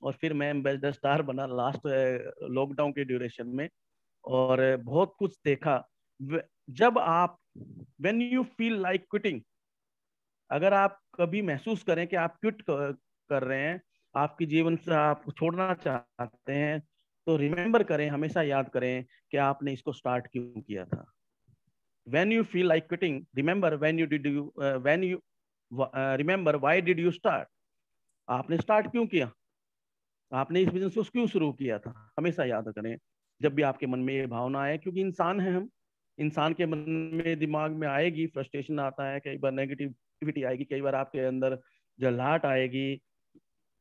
और फिर मैं एम्बेसडर स्टार बना लास्ट लॉकडाउन के ड्यूरेशन में। और बहुत कुछ देखा। जब आप, when you feel like quitting, अगर आप कभी महसूस करें कि आप क्विट कर रहे हैं, आपकी जीवन से आप छोड़ना चाहते हैं, तो रिमेम्बर करें, हमेशा याद करें कि आपने इसको स्टार्ट क्यों किया था। When you feel like quitting, remember when you remember why did you start. आपने स्टार्ट क्यों किया, आपने इस बिजनेस को क्यों शुरू किया था, हमेशा याद करें जब भी आपके मन में ये भावना आए। क्योंकि इंसान है हम, इंसान के मन में, दिमाग में आएगी, फ्रस्ट्रेशन आता है, कई बार नेगेटिविटी आएगी, कई बार आपके अंदर जलाहट आएगी,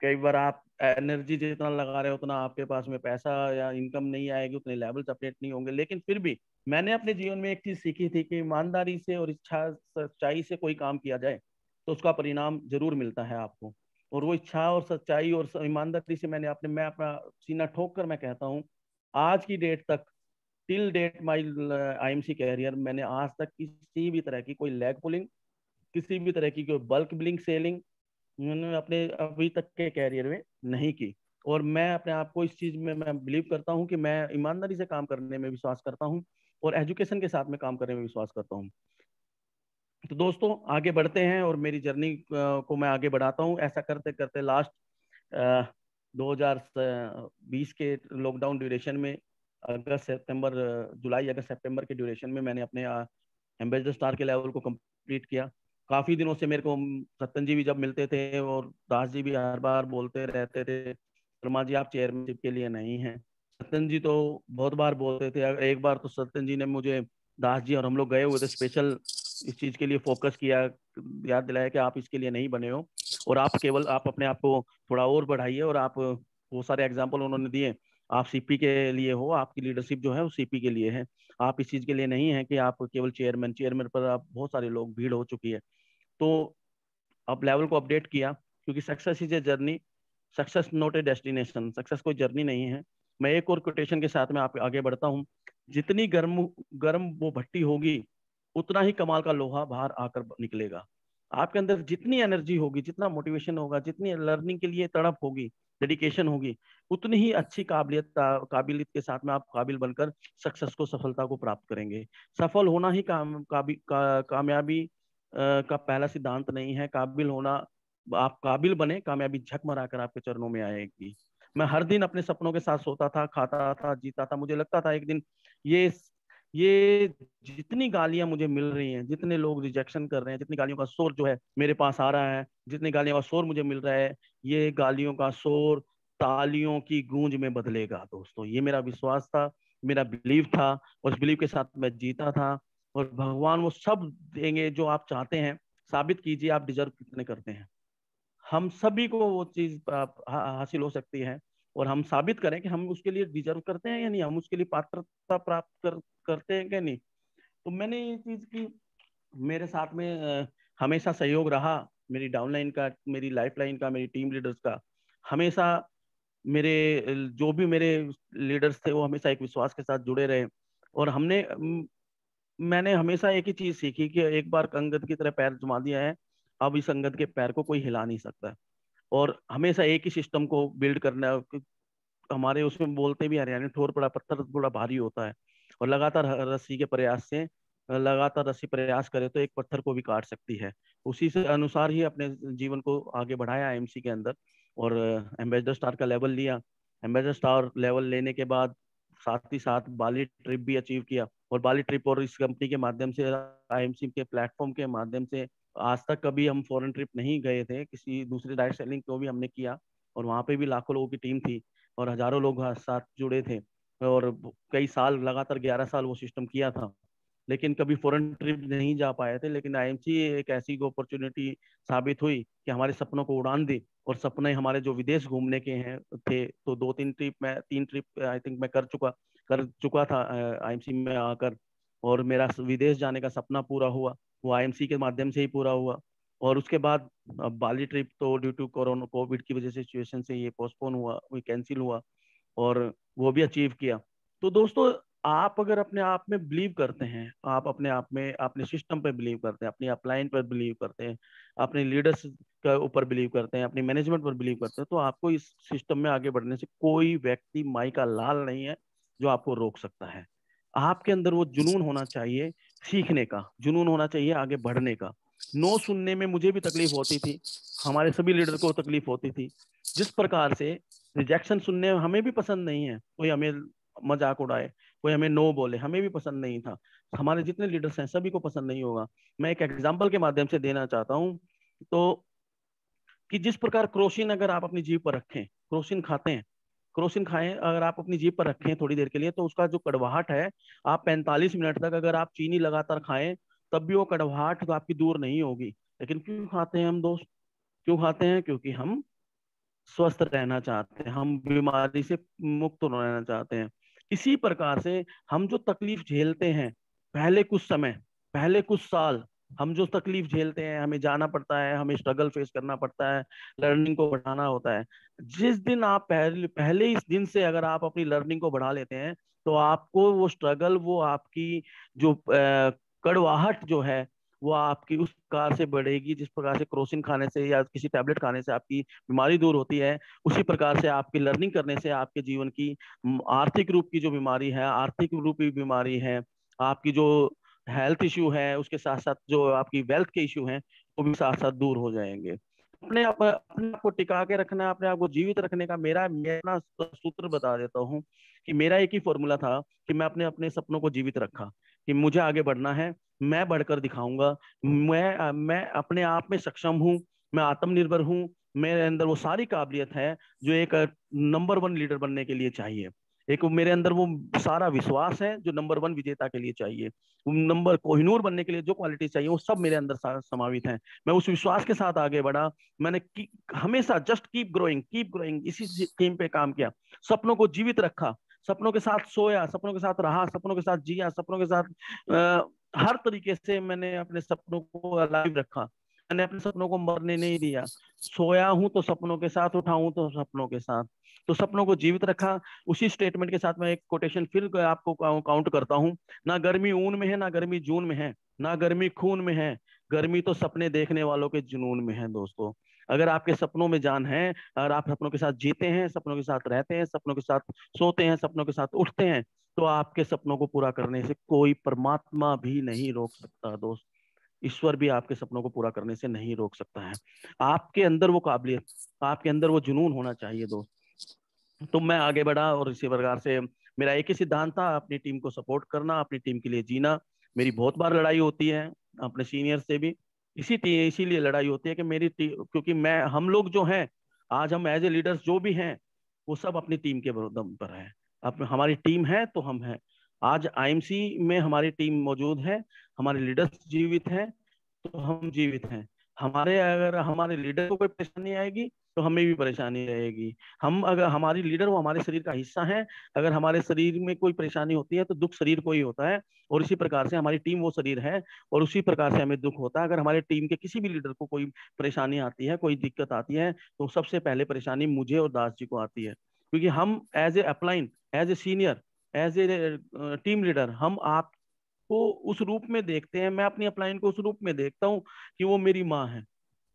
कई बार आप एनर्जी जितना लगा रहे हो उतना आपके पास में पैसा या इनकम नहीं आएगी, उतने लेवल्स अपडेट नहीं होंगे। लेकिन फिर भी मैंने अपने जीवन में एक चीज सीखी थी कि ईमानदारी से और इच्छा सच्चाई से कोई काम किया जाए तो उसका परिणाम जरूर मिलता है आपको। और वो इच्छा और सच्चाई और ईमानदारी से मैं अपना सीना ठोक कर मैं कहता हूँ, आज की डेट तक, टिल डेट माई आईएमसी कैरियर, मैंने आज तक किसी भी तरह की कोई लेग पुलिंग, किसी भी तरह की कोई बल्क बिलिंग सेलिंग मैंने अपने अभी तक के कैरियर में नहीं की। और मैं अपने आप को इस चीज में मैं बिलीव करता हूँ कि मैं ईमानदारी से काम करने में विश्वास करता हूँ, और एजुकेशन के साथ में काम करने में विश्वास करता हूँ। तो दोस्तों, आगे बढ़ते हैं और मेरी जर्नी को मैं आगे बढ़ाता हूँ। ऐसा करते करते लास्ट 2020 के लॉकडाउन ड्यूरेशन में, अगस्त सितंबर, जुलाई अगस्त सितंबर के ड्यूरेशन में मैंने अपने एम्बेसडर स्टार के लेवल को कंप्लीट किया। काफी दिनों से मेरे को सत्यन जी भी जब मिलते थे और दास जी भी हर बार बोलते रहते थे, शर्मा जी आप चेयरमैनशिप के लिए नहीं हैं। सत्यन जी तो बहुत बार बोलते थे। एक बार तो सत्यन जी ने मुझे, दास जी और हम लोग गए हुए थे स्पेशल इस चीज के लिए फोकस किया, याद दिलाया कि आप इसके लिए नहीं बने हो, और आप केवल आप अपने आप को थोड़ा और बढ़ाइए। और आप, वो सारे एग्जाम्पल उन्होंने दिए। आप सीपी के लिए हो, आपकी लीडरशिप जो है वो सीपी के लिए है। आप इस चीज के लिए नहीं है कि आप केवल चेयरमैन, चेयरमैन पर आप बहुत सारे लोग, भीड़ हो चुकी है। तो अब लेवल को अपडेट किया, क्योंकि success is a journey, success not a destination, success कोई जर्नी नहीं है। मैं एक और कोटेशन के साथ में आप आगे बढ़ता हूँ। जितनी गर्म गर्म वो भट्टी होगी, उतना ही कमाल का लोहा बाहर आकर निकलेगा। आपके अंदर जितनी एनर्जी होगी, जितना मोटिवेशन होगा, जितनी लर्निंग के लिए तड़प होगी, डेडिकेशन होगी, उतनी ही अच्छी काबिलियत के साथ में आप काबिल बनकर सक्सेस को, सफलता को प्राप्त करेंगे। सफल होना ही कामयाबी का पहला सिद्धांत नहीं है। काबिल होना, आप काबिल बने, कामयाबी झक मरा कर आपके चरणों में आएगी। मैं हर दिन अपने सपनों के साथ सोता था, खाता था, जीता था। मुझे लगता था एक दिन ये ये जितनी गालियां मुझे मिल रही हैं, जितने लोग रिजेक्शन कर रहे हैं, जितनी गालियों का शोर जो है मेरे पास आ रहा है, जितनी गालियों का शोर मुझे मिल रहा है, ये गालियों का शोर तालियों की गूंज में बदलेगा। दोस्तों, ये मेरा विश्वास था, मेरा बिलीव था, और उस बिलीव के साथ मैं जीता था। और भगवान वो सब देंगे जो आप चाहते हैं। साबित कीजिए आप डिजर्व कितने करते हैं। हम सभी को वो चीज हासिल हो सकती है, और हम साबित करें कि हम उसके लिए डिजर्व करते हैं या नहीं, हम उसके लिए पात्रता प्राप्त करते हैं कि नहीं। तो मैंने ये चीज की, मेरे साथ में हमेशा सहयोग रहा, मेरी डाउनलाइन का, मेरी लाइफ लाइन का, मेरी टीम लीडर्स का। हमेशा मेरे जो भी मेरे लीडर्स थे, वो हमेशा एक विश्वास के साथ जुड़े रहे। और मैंने हमेशा एक ही चीज सीखी कि एक बार अंगद की तरह पैर जमा दिया है, अब इस अंगद के पैर को कोई हिला नहीं सकता। और हमेशा एक ही सिस्टम को बिल्ड करना है। हमारे उसमें बोलते भी हरियाणा, ठोर पड़ा पत्थर बड़ा भारी होता है, और लगातार रस्सी के प्रयास से, लगातार रस्सी प्रयास करे तो एक पत्थर को भी काट सकती है। उसी से अनुसार ही अपने जीवन को आगे बढ़ाया आईएमसी के अंदर, और एम्बेसडर स्टार का लेवल लिया। एम्बेसडर स्टार लेवल लेने के बाद साथ ही साथ बाली ट्रिप भी अचीव किया। और बाली ट्रिप और इस कंपनी के माध्यम से, आईएमसी के प्लेटफॉर्म के माध्यम से, आज तक कभी हम फॉरेन ट्रिप नहीं गए थे, किसी दूसरी डायरेक्ट सेलिंग को भी हमने किया। और वहां पे भी लाखों लोगों की टीम थी, और हजारों लोग साथ जुड़े थे। और कई साल, लगातार 11 साल वो सिस्टम किया था, लेकिन कभी फॉरेन ट्रिप नहीं जा पाए थे। लेकिन आईएमसी एक ऐसी अपॉर्चुनिटी साबित हुई कि हमारे सपनों को उड़ान दी। और सपने हमारे जो विदेश घूमने के हैं थे, तो 2-3 ट्रिप, मैं 3 ट्रिप आई थिंक मैं कर चुका था आईएमसी में आकर। और मेरा विदेश जाने का सपना पूरा हुआ, वो आईएमसी के माध्यम से ही पूरा हुआ। और उसके बाद बाली ट्रिप तो ड्यू टू कोरोना, कोविड की वजह से, सिचुएशन से ये पोस्टपोन हुआ, वो कैंसिल हुआ, और वो भी अचीव किया। तो दोस्तों, आप अगर अपने आप में बिलीव करते हैं, आप अपने आप में, अपने सिस्टम पर बिलीव करते हैं, अपनी अपलाइन पर बिलीव करते हैं, अपने लीडर्स के ऊपर बिलीव करते हैं, अपनी मैनेजमेंट पर बिलीव करते हैं, तो आपको इस सिस्टम में आगे बढ़ने से कोई व्यक्ति माई का लाल नहीं है जो आपको रोक सकता है। आपके अंदर वो जुनून होना चाहिए, सीखने का जुनून होना चाहिए, आगे बढ़ने का। नो सुनने में मुझे भी तकलीफ होती थी, हमारे सभी लीडर को तकलीफ होती थी। जिस प्रकार से रिजेक्शन सुनने में हमें भी पसंद नहीं है, कोई हमें मजाक उड़ाए, कोई हमें नो बोले, हमें भी पसंद नहीं था। हमारे जितने लीडर्स हैं सभी को पसंद नहीं होगा। मैं एक एग्जांपल के माध्यम से देना चाहता हूँ। तो कि जिस प्रकार क्रोसिन अगर आप अपनी जीभ पर रखें, क्रोसिन खाते हैं, क्रोसिन खाएं अगर आप अपनी जीभ पर रखें थोड़ी देर के लिए, तो उसका जो कड़वाहट है, आप 45 मिनट तक अगर आप चीनी लगातार खाएं, तब भी वो कड़वाहट तो आपकी दूर नहीं होगी। लेकिन क्यों खाते हैं हम दोस्त? क्यों खाते हैं? क्योंकि हम स्वस्थ रहना चाहते हैं, हम बीमारी से मुक्त रहना चाहते हैं। इसी प्रकार से हम जो तकलीफ झेलते हैं, पहले कुछ समय, पहले कुछ साल, हम जो तकलीफ झेलते हैं, हमें जाना पड़ता है, हमें स्ट्रगल फेस करना पड़ता है, लर्निंग को बढ़ाना होता है। जिस दिन आप पहले पहले इस दिन से अगर आप अपनी लर्निंग को बढ़ा लेते हैं, तो आपको वो स्ट्रगल, वो आपकी जो कड़वाहट जो है, वो आपकी उस प्रकार से बढ़ेगी जिस प्रकार से क्रोसिन खाने से या किसी टैबलेट खाने से आपकी बीमारी दूर होती है। उसी प्रकार से आपकी लर्निंग करने से आपके जीवन की आर्थिक रूप की जो बीमारी है, आर्थिक रूपी बीमारी है, आपकी जो हेल्थ इश्यू है, उसके साथ साथ जो आपकी वेल्थ के इश्यू हैं, वो भी साथ साथ दूर हो जाएंगे। अपने आप को टिका के रखना, अपने आप को जीवित रखने का मेरा मेरा सूत्र बता देता हूँ। कि मेरा एक ही फॉर्मूला था कि मैं अपने अपने सपनों को जीवित रखा, कि मुझे आगे बढ़ना है, मैं बढ़कर दिखाऊंगा। मैं अपने आप में सक्षम हूँ, मैं आत्मनिर्भर हूँ, मेरे अंदर वो सारी काबिलियत है जो एक नंबर 1 लीडर बनने के लिए चाहिए। एक मेरे अंदर वो सारा विश्वास है जो नंबर 1 विजेता के लिए चाहिए, नंबर कोहिनूर बनने के लिए जो क्वालिटी चाहिए वो सब मेरे अंदर समावित है। मैं उस विश्वास के साथ आगे बढ़ा। मैंने हमेशा जस्ट कीप ग्रोइंग इसी थीम पे काम किया, सपनों को जीवित रखा, सपनों के साथ सोया, सपनों के साथ रहा, सपनों के साथ जिया, सपनों के साथ हर तरीके से मैंने अपने सपनों को अलाइव रखा। मैंने अपने सपनों को मरने नहीं दिया। सोया हूं तो सपनों के साथ, उठाऊं तो सपनों के साथ, तो सपनों को जीवित रखा। उसी स्टेटमेंट के साथ मैं एक कोटेशन फिर आपको काउंट करता हूं। ना गर्मी ऊन में है, ना गर्मी जून में है, ना गर्मी खून में है, गर्मी तो सपने देखने वालों के जुनून में है। दोस्तों, अगर आपके सपनों में जान है, अगर आप सपनों के साथ जीते हैं, सपनों के साथ रहते हैं, सपनों के साथ सोते हैं, सपनों के साथ उठते हैं, तो आपके सपनों को पूरा करने से कोई परमात्मा भी नहीं रोक सकता। दोस्त, ईश्वर भी आपके सपनों को पूरा करने से नहीं रोक सकता है। आपके अंदर वो काबिलियत, आपके अंदर वो जुनून होना चाहिए दोस्त। तो मैं आगे बढ़ा और इसी प्रकार से मेरा एक ही सिद्धांत था, अपनी टीम को सपोर्ट करना, अपनी टीम के लिए जीना। मेरी बहुत बार लड़ाई होती है अपने सीनियर से भी, इसीलिए लड़ाई होती है कि मेरी टीम, क्योंकि मैं हम लोग जो हैं, आज हम एज ए लीडर्स जो भी हैं, वो सब अपनी टीम के दम पर है। अब हमारी टीम है तो हम हैं। आज आईएमसी में हमारी टीम मौजूद है, हमारे लीडर्स जीवित हैं, तो हम जीवित हैं। अगर हमारे लीडर को कोई परेशानी आएगी तो हमें भी परेशानी रहेगी। हम अगर हमारी लीडर वो हमारे शरीर का हिस्सा है, अगर हमारे शरीर में कोई परेशानी होती है तो दुख शरीर को ही होता है, और इसी प्रकार से हमारी टीम वो शरीर है, और उसी प्रकार से हमें दुख होता है। अगर हमारे टीम के किसी भी लीडर को कोई परेशानी आती है, कोई दिक्कत आती है, तो सबसे पहले परेशानी मुझे और दास जी को आती है, क्योंकि हम as a upline, as a senior, as a team leader, हम आप को उस रूप में देखते हैं, मैं अपनी अपलाइन को उस रूप में देखता हूँ कि वो मेरी माँ है,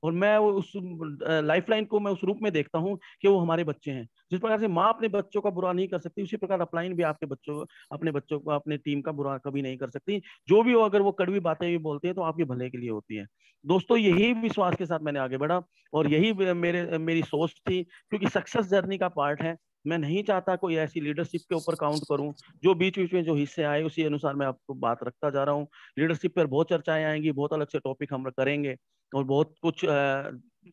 और मैं वो उस लाइफ लाइन को मैं उस रूप में देखता हूँ कि वो हमारे बच्चे हैं। जिस प्रकार से माँ अपने बच्चों का बुरा नहीं कर सकती, उसी प्रकार अपलाइन भी आपके बच्चों, अपने बच्चों को, अपने टीम का बुरा कभी नहीं कर सकती। जो भी हो, अगर वो कड़वी बातें भी बोलते हैं तो आपके भले के लिए होती है। दोस्तों, यही विश्वास के साथ मैंने आगे बढ़ा, और यही मेरी सोच थी, क्योंकि सक्सेस जर्नी का पार्ट है। मैं नहीं चाहता कोई ऐसी लीडरशिप के ऊपर काउंट करूं, जो बीच बीच में जो हिस्से आए उसी अनुसार मैं आपको बात रखता जा रहा हूँ। लीडरशिप पर बहुत चर्चाएं आएंगी, बहुत अलग से टॉपिक हम करेंगे, और बहुत कुछ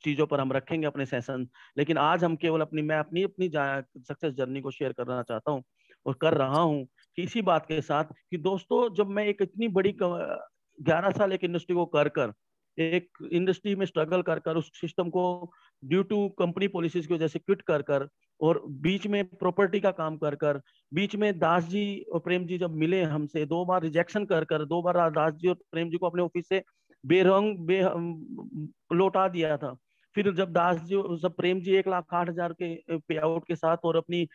चीजों पर हम रखेंगे अपने सेशन। लेकिन आज हम केवल मैं अपनी अपनी सक्सेस जर्नी को शेयर करना चाहता हूँ, और कर रहा हूँ, कि इसी बात के साथ कि दोस्तों, जब मैं एक इतनी बड़ी 11 साल एक इंडस्ट्री को कर कर, एक इंडस्ट्री में स्ट्रगल कर कर, उस सिस्टम को ड्यू टू कंपनी पॉलिसीज की वजह से क्विट कर कर, और बीच में प्रॉपर्टी का काम कर कर, बीच में दास जी और प्रेम जी जब मिले हमसे, 2 बार रिजेक्शन कर कर, 2 बार दास जी और प्रेम जी को अपने ऑफिस से बेरंग बे लौटा दिया था। फिर जब जब प्रेम जी 1,08,000 के पे आउट के साथ, और अपनी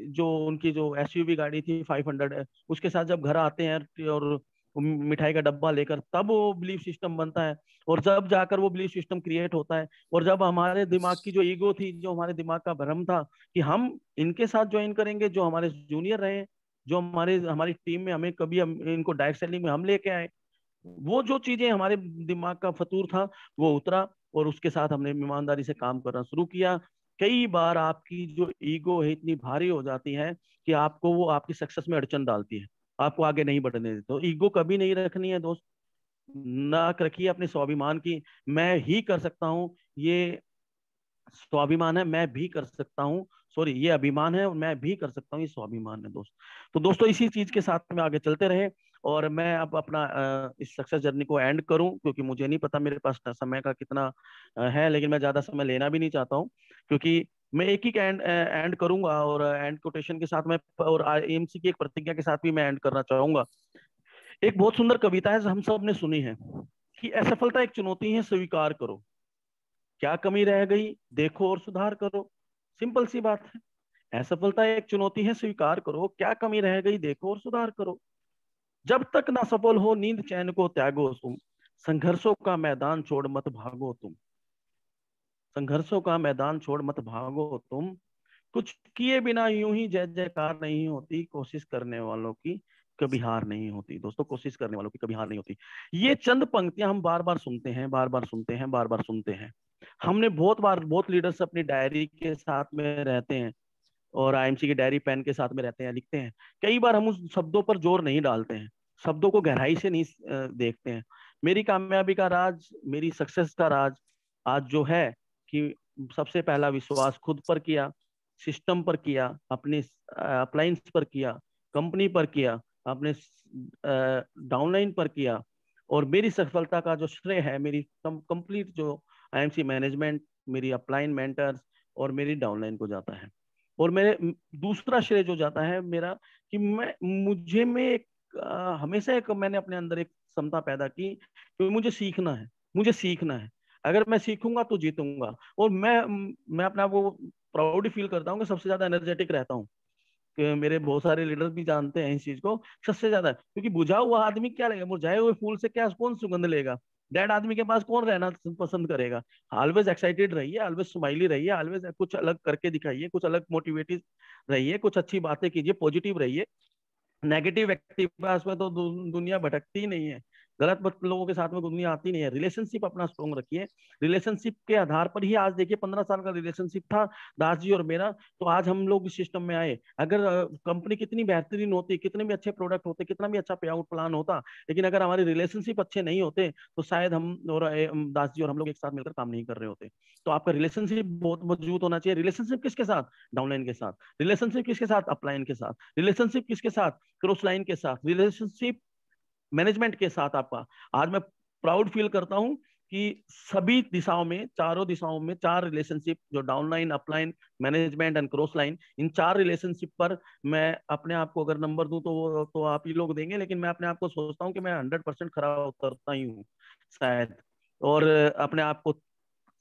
जो उनकी जो एसयूवी गाड़ी थी 500 उसके साथ जब घर आते हैं, और मिठाई का डब्बा लेकर, तब वो बिलीफ सिस्टम बनता है, और जब जाकर वो बिलीफ सिस्टम क्रिएट होता है। और जब हमारे दिमाग की जो ईगो थी, जो हमारे दिमाग का भ्रम था कि हम इनके साथ ज्वाइन करेंगे, जो हमारे जूनियर रहे, जो हमारी टीम में, हमें कभी इनको डायरेक्ट सेलिंग में हम लेके आए, वो जो चीजें हमारे दिमाग का फतूर था वो उतरा, और उसके साथ हमने ईमानदारी से काम करना शुरू किया। कई बार आपकी जो ईगो है इतनी भारी हो जाती है कि आपको वो आपकी सक्सेस में अड़चन डालती है, आपको आगे नहीं बढ़ने देती। तो ईगो कभी नहीं रखनी है दोस्त, ना रखिए अपने स्वाभिमान की। मैं ही कर सकता हूँ, ये स्वाभिमान है, मैं भी कर सकता हूँ, सॉरी ये अभिमान है, और मैं भी कर सकता हूँ, ये स्वाभिमान है दोस्त। तो दोस्तों, इसी चीज के साथ में आगे चलते रहे, और मैं अब अपना इस सक्सेस जर्नी को एंड करूं, क्योंकि मुझे नहीं पता मेरे पास समय का कितना है, लेकिन मैं ज्यादा समय लेना भी नहीं चाहता हूँ, क्योंकि मैं एक ही एंड एंड करूंगा, और एंड कोटेशन के साथ में, और एएमसी की एक प्रतिज्ञा के साथ भी मैं एंड करना चाहूंगा। एक बहुत सुंदर कविता है, हम सब ने सुनी है, कि असफलता एक चुनौती है, स्वीकार करो, क्या कमी रह गई देखो और सुधार करो। सिंपल सी बात है, असफलता एक चुनौती है, स्वीकार करो, क्या कमी रह गई देखो और सुधार करो। जब तक ना सफल हो नींद चैन को त्यागो तुम, संघर्षों का मैदान छोड़ मत भागो तुम, संघर्षों का मैदान छोड़ मत भागो तुम, कुछ किए बिना यूं ही जय जयकार नहीं होती, कोशिश करने वालों की कभी हार नहीं होती। दोस्तों, कोशिश करने वालों की कभी हार नहीं होती। ये चंद पंक्तियां हम बार बार सुनते हैं, बार बार सुनते हैं, बार बार सुनते हैं। हमने बहुत बार, बहुत लीडर्स अपनी डायरी के साथ में रहते हैं, और आईएमसी की डायरी पेन के साथ में रहते हैं, लिखते हैं। कई बार हम उस शब्दों पर जोर नहीं डालते हैं, शब्दों को गहराई से नहीं देखते हैं। मेरी कामयाबी का राज, मेरी सक्सेस का राज आज जो है, कि सबसे पहला विश्वास खुद पर किया, सिस्टम पर किया, अपने अप्लायंस पर किया, कंपनी पर किया, अपने डाउनलाइन पर किया। और मेरी सफलता का जो श्रेय है मेरी कंप्लीट जो आईएमसी मैनेजमेंट, मेरी अपलाइन मेंटर्स और मेरी डाउनलाइन को जाता है। और मेरे दूसरा श्रेय जो जाता है मेरा, कि मैं एक हमेशा एक मैंने अपने अंदर एक क्षमता पैदा की कि मुझे सीखना है, मुझे सीखना है। अगर मैं सीखूंगा तो जीतूंगा। और मैं अपने आप को प्राउड फील करता हूँ कि सबसे ज्यादा एनर्जेटिक रहता हूँ, कि मेरे बहुत सारे लीडर्स भी जानते हैं इस चीज को सबसे ज्यादा। क्योंकि बुझा हुआ आदमी क्या लेगा, मुरझाए हुए फूल से क्या कौन सुगंध लेगा, डेड आदमी के पास कौन रहना पसंद करेगा। ऑलवेज एक्साइटेड रहिए, ऑलवेज स्माइली रहिए, ऑलवेज कुछ अलग करके दिखाइए, कुछ अलग मोटिवेटिव रहिए, कुछ अच्छी बातें कीजिए, पॉजिटिव रहिए। नेगेटिव व्यक्ति के पास में तो दुनिया भटकती ही नहीं है, गलत लोगों के साथ में दुनिया आती नहीं है। रिलेशनशिप अपना स्ट्रॉन्ग रखिए। रिलेशनशिप के आधार पर ही आज देखिए 15 साल का रिलेशनशिप था दास जी और मेरा, तो आज हम लोग इस सिस्टम में आए। अगर कंपनी कितनी बेहतरीन होती, कितने भी अच्छे प्रोडक्ट होते, कितना भी अच्छा पे आउट प्लान होता, लेकिन अगर हमारे रिलेशनशिप अच्छे नहीं होते तो शायद हम और दास जी और हम लोग एक साथ मिलकर काम नहीं कर रहे होते। तो आपका रिलेशनशिप बहुत मजबूत होना चाहिए। रिलेशनशिप किसके साथ? डाउनलाइन के साथ। रिलेशनशिप किसके साथ? अपलाइन के साथ। रिलेशनशिप किसके साथ? क्रॉस लाइन के साथ। रिलेशनशिप मैनेजमेंट के साथ आपका। आज मैं प्राउड फील करता हूं कि सभी दिशाओं में, चारों दिशाओं में, चार रिलेशनशिप जो downline, upline, management and cross line, इन चार रिलेशनशिप पर मैं अपने आप को अगर नंबर दूं तो वो तो आप ही लोग देंगे, लेकिन मैं अपने आप को सोचता हूं कि मैं 100% खरा उतरता ही हूँ शायद। और अपने आप को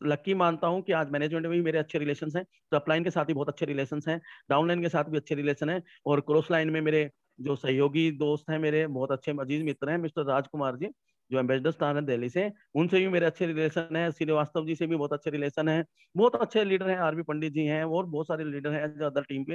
लकी मानता हूं कि आज मैनेजमेंट में भी मेरे अच्छे रिलेशंस हैं, तो अपलाइन के साथ भी बहुत अच्छे रिलेशंस हैं, डाउनलाइन के साथ भी अच्छे रिलेशन हैं, और क्रॉस लाइन में मेरे जो सहयोगी दोस्त हैं, मेरे बहुत अच्छे अजीज मित्र हैं, मिस्टर राजकुमार जी जो एम्बेसडर स्टार है दिल्ली से, उनसे भी मेरे अच्छे रिलेशन है। श्रीवास्तव जी से भी बहुत अच्छे रिलेशन है। बहुत अच्छे लीडर हैं, आरबी पंडित जी हैं, और बहुत सारे लीडर हैं जो अदर टीम के।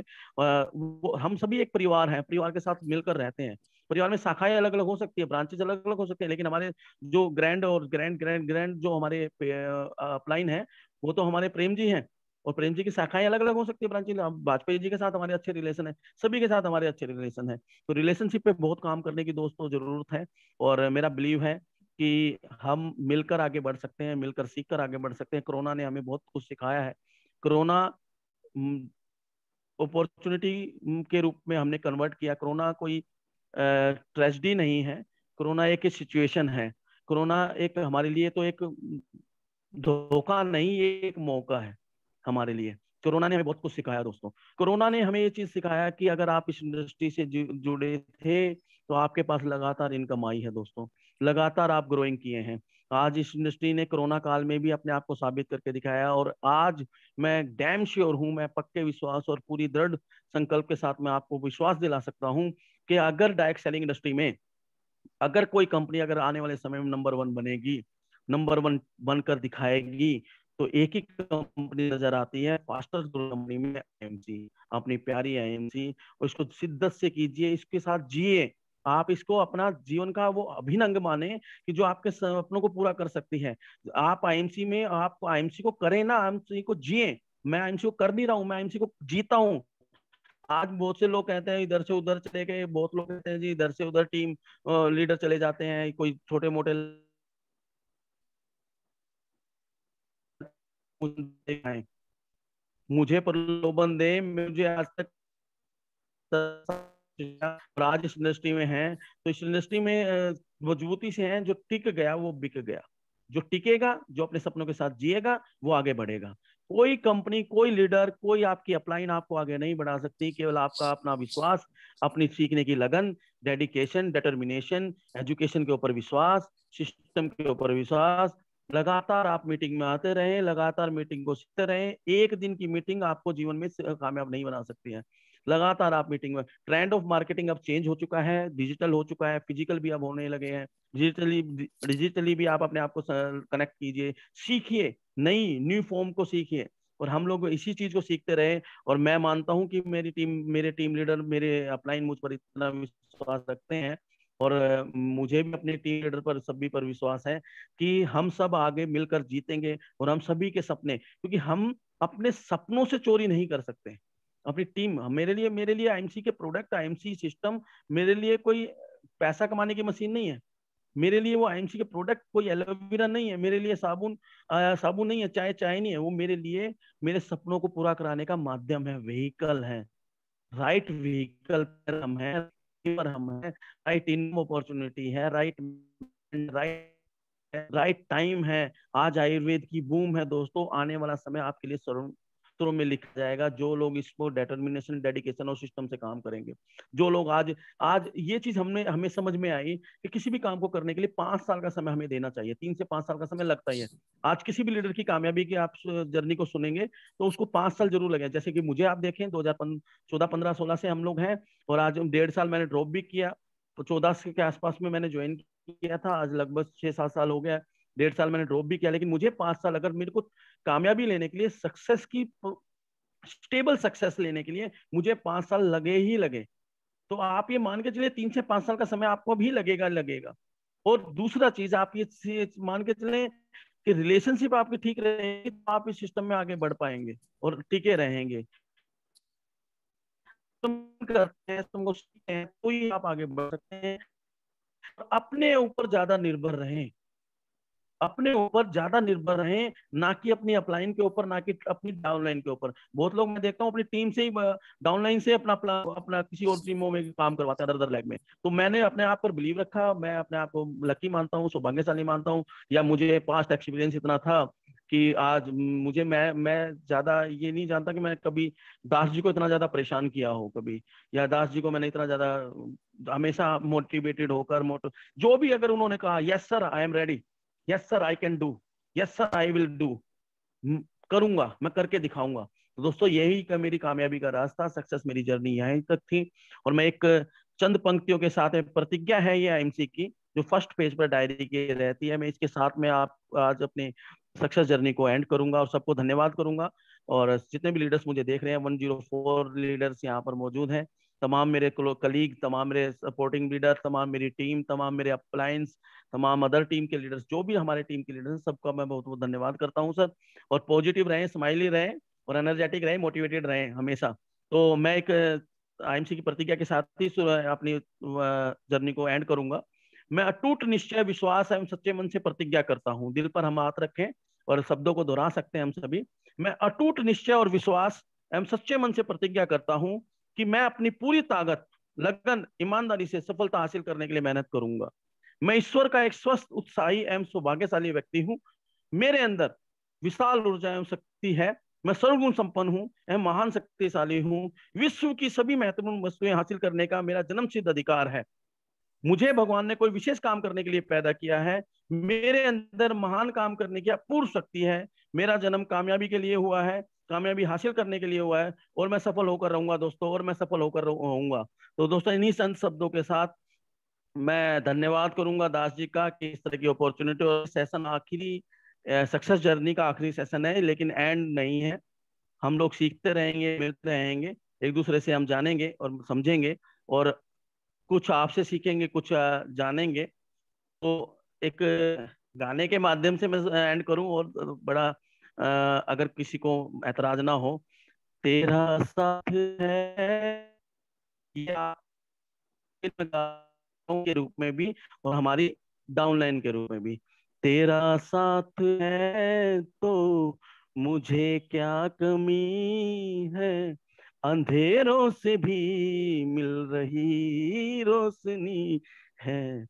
हम सभी एक परिवार हैं, परिवार के साथ मिलकर रहते हैं। परिवार में शाखाएं अलग अलग हो सकती है, ब्रांचेज अलग अलग हो सकते हैं, लेकिन हमारे जो ग्रैंड और ग्रैंड ग्रैंड ग्रैंड जो हमारे अपलाइन है, वो तो हमारे प्रेम जी हैं। और प्रेम जी की शाखाएं अलग अलग हो सकती है, ब्रांचेज। वाजपेयी जी के साथ हमारे अच्छे रिलेशन है, सभी के साथ हमारे अच्छे रिलेशन है। तो रिलेशनशिप पे बहुत काम करने की दोस्तों जरूरत है। और मेरा बिलीव है कि हम मिलकर आगे बढ़ सकते हैं, मिलकर सीख कर आगे बढ़ सकते हैं। कोरोना ने हमें बहुत कुछ सिखाया है। कोरोना अपॉर्चुनिटी के रूप में हमने कन्वर्ट किया। कोरोना कोई ट्रेजेडी नहीं है, कोरोना एक सिचुएशन है। कोरोना एक हमारे लिए तो एक धोखा नहीं, ये एक मौका है हमारे लिए। कोरोना ने हमें बहुत कुछ सिखाया दोस्तों। कोरोना ने हमें ये चीज सिखाया कि अगर आप इस इंडस्ट्री से जुड़े थे तो आपके पास लगातार इनकम आई है दोस्तों, लगातार आप ग्रोइंग किए हैं। आज इस इंडस्ट्री ने कोरोना काल में भी अपने आप को साबित करके दिखाया, और आज मैं डैम श्योर हूं, मैं पक्के विश्वास और पूरी दृढ़ संकल्प के साथ मैं आपको विश्वास दिला सकता हूं कि अगर डायरेक्ट सेलिंग इंडस्ट्री में अगर कोई कंपनी अगर आने वाले समय में नंबर वन बनेगी, नंबर वन बनकर दिखाएगी, तो एक ही कंपनी नजर आती है, फास्टेस्ट ग्रोइंग कंपनी में आईएमसी, अपनी प्यारी आईएमसी। और इसको शिद्दत से कीजिए, इसके साथ जिए। आप इसको अपना जीवन का वो अभिन्न अंग माने कि जो आपके सपनों को पूरा कर सकती है। आप आईएमसी में, आप आईएमसी को करें ना, आईएमसी को जिए। मैं आईएमसी को कर नहीं रहा हूँ, मैं आईएमसी को जीता हूँ। आज बहुत से लोग कहते हैं इधर से उधर चले गए, बहुत लोग कहते हैं जी इधर से उधर टीम लीडर चले जाते हैं, कोई छोटे मोटे मुझे प्रलोभन दे, मुझे आज तक और आज इस इंडस्ट्री में हैं, तो इस इंडस्ट्री में मजबूती से हैं। जो टिक गया वो बिक गया, जो टिकेगा, जो अपने सपनों के साथ जिएगा, वो आगे बढ़ेगा। कोई कंपनी, कोई लीडर, कोई आपकी अपलाइन आपको आगे नहीं बढ़ा सकती। केवल आपका अपना विश्वास, अपनी सीखने की लगन, डेडिकेशन, डिटर्मिनेशन, एजुकेशन के ऊपर विश्वास, सिस्टम के ऊपर विश्वास। लगातार आप मीटिंग में आते रहें, लगातार मीटिंग को सीखते रहें। एक दिन की मीटिंग आपको जीवन में कामयाब नहीं बना सकती है। लगातार आप मीटिंग में, ट्रेंड ऑफ मार्केटिंग अब चेंज हो चुका है, डिजिटल हो चुका है, फिजिकल भी अब होने लगे हैं। डिजिटली डिजिटली भी आप अपने आप को कनेक्ट कीजिए, सीखिए, नई न्यू फॉर्म को सीखिए। और हम लोग इसी चीज को सीखते रहे। और मैं मानता हूं कि मेरे टीम लीडर, मेरे अपलाइन मुझ पर इतना विश्वास रखते हैं। और मुझे भी अपने टीम लीडर पर, सभी पर विश्वास है कि हम सब आगे मिलकर जीतेंगे। और हम सभी के सपने, क्योंकि हम अपने सपनों से चोरी नहीं कर सकते। अपनी टीम, मेरे लिए आईएमसी के प्रोडक्ट, आईएमसी सिस्टम मेरे लिए कोई पैसा कमाने की मशीन नहीं है। मेरे लिए वो आईएमसी के प्रोडक्ट कोई एलोवेरा नहीं है, मेरे लिए साबुन साबुन नहीं है, चाय चाय नहीं है, वो मेरे लिए मेरे सपनों को पूरा कराने का माध्यम है, व्हीकल है। राइट व्हीकल पर हम है, पर हम है, राइट इन अपॉर्चुनिटी है, राइट राइट राइट टाइम है। आज आयुर्वेद की बूम है दोस्तों, आने वाला समय आपके लिए सूत्रों में लिखा जाएगा, जो लोग इसको डिटर्मिनेशन, डेडिकेशन और सिस्टम से काम करेंगे। जो लोग आज आज ये चीज हमें समझ में आई कि किसी भी काम को करने के लिए 5 साल का समय हमें देना चाहिए, 3 से 5 साल का समय लगता ही है। आज किसी भी लीडर की कामयाबी की आप जर्नी को सुनेंगे तो उसको 5 साल जरूर लगे। जैसे कि मुझे आप देखें, 2014, 15, 16 से हम लोग हैं, और आज 1.5 साल मैंने ड्रॉप भी किया, तो 14 के आसपास में मैंने ज्वाइन किया था, आज लगभग 6-7 साल हो गया। 1.5 साल मैंने ड्रॉप भी किया, लेकिन मुझे 5 साल, अगर मेरे को कामयाबी लेने के लिए, सक्सेस की स्टेबल सक्सेस लेने के लिए मुझे 5 साल लगे ही लगे। तो आप ये मान के चलिए 3 से 5 साल का समय आपको भी लगेगा लगेगा। और दूसरा चीज, आप ये मान के चले कि रिलेशनशिप आपकी ठीक रहेगी तो आप इस सिस्टम में आगे बढ़ पाएंगे और टिके रहेंगे। तुम करते हैं, तुमको सीखते हैं तो ही आप आगे बढ़ सकते हैं। अपने ऊपर ज्यादा निर्भर रहें, अपने ऊपर ज्यादा निर्भर रहें, ना कि अपनी अपलाइन के ऊपर, ना कि अपनी डाउनलाइन के ऊपर। बहुत लोग मैं देखता हूँ अपनी टीम से ही डाउनलाइन से अपना अपना किसी और टीमों में काम करवाते हैं, अदर अदर लैब में। तो मैंने अपने आप पर बिलीव रखा, मैं अपने आप को लकी मानता हूँ, सौभाग्यशाली मानता हूँ, या मुझे पास्ट एक्सपीरियंस इतना था कि आज मुझे मैं ज्यादा ये नहीं जानता कि मैं कभी दास जी को इतना ज्यादा परेशान किया हो कभी, या दास जी को मैंने इतना ज्यादा, हमेशा मोटिवेटेड होकर जो भी अगर उन्होंने कहा yes sir I am ready, yes sir I can do, yes sir I will do, करूंगा, मैं करके दिखाऊंगा। तो दोस्तों यही का मेरी कामयाबी का रास्ता, सक्सेस मेरी जर्नी यहीं तक थी। और मैं एक चंद पंक्तियों के साथ, प्रतिज्ञा है ये आईएमसी की, जो फर्स्ट पेज पर डायरी की रहती है, मैं इसके साथ में आप आज अपने सक्सेस जर्नी को एंड करूंगा और सबको धन्यवाद करूंगा। और जितने भी लीडर्स मुझे देख रहे हैं, 104 लीडर्स यहाँ पर मौजूद हैं, तमाम मेरे कलीग, तमाम मेरे सपोर्टिंग लीडर, तमाम मेरी टीम, तमाम मेरे अप्लायंस, तमाम अदर टीम के लीडर्स, जो भी हमारे टीम के लीडर्स हैं, सबका मैं बहुत बहुत धन्यवाद करता हूँ सर। और पॉजिटिव रहें, स्माइली रहें, और एनर्जेटिक रहें, मोटिवेटेड रहें हमेशा। तो मैं एक आईएमसी की प्रतिज्ञा के साथ ही अपनी जर्नी को एंड करूंगा। मैं अटूट निश्चय, विश्वास एवं सच्चे मन से प्रतिज्ञा करता हूँ, दिल पर हम हाथ रखें और शब्दों को दोहरा सकते हैं हम सभी। मैं अटूट निश्चय और विश्वास एवं सच्चे मन से प्रतिज्ञा करता हूँ कि मैं अपनी पूरी ताकत, लगन, ईमानदारी से सफलता हासिल करने के लिए मेहनत करूंगा। मैं ईश्वर का एक स्वस्थ, उत्साही एवं सौभाग्यशाली व्यक्ति हूँ। मेरे अंदर विशाल ऊर्जा एवं शक्ति है। मैं सर्वगुण संपन्न हूँ एवं महान शक्तिशाली हूँ। विश्व की सभी महत्वपूर्ण वस्तुएं हासिल करने का मेरा जन्मसिद्ध अधिकार है। मुझे भगवान ने कोई विशेष काम करने के लिए पैदा किया है। मेरे अंदर महान काम करने की अपूर्व शक्ति है। मेरा जन्म कामयाबी के लिए हुआ है, कामयाबी हासिल करने के लिए हुआ है, और मैं सफल होकर रहूंगा दोस्तों, और मैं सफल होकर रहूंगा। तो दोस्तों इन्हीं संत शब्दों के साथ मैं धन्यवाद करूंगा दास जी का कि इस तरह की अपॉर्चुनिटी, और सेशन आखिरी सक्सेस जर्नी का आखिरी सेशन है, लेकिन एंड नहीं है। हम लोग सीखते रहेंगे, मिलते रहेंगे, एक दूसरे से हम जानेंगे और समझेंगे, और कुछ आपसे सीखेंगे, कुछ जानेंगे। तो एक गाने के माध्यम से मैं एंड करूं, और बड़ा अगर किसी को ऐतराज ना हो। तेरा साथ है, या के रूप में भी, और हमारी डाउनलाइन के रूप में भी, तेरा साथ है तो मुझे क्या कमी है, अंधेरों से भी मिल रही रोशनी है।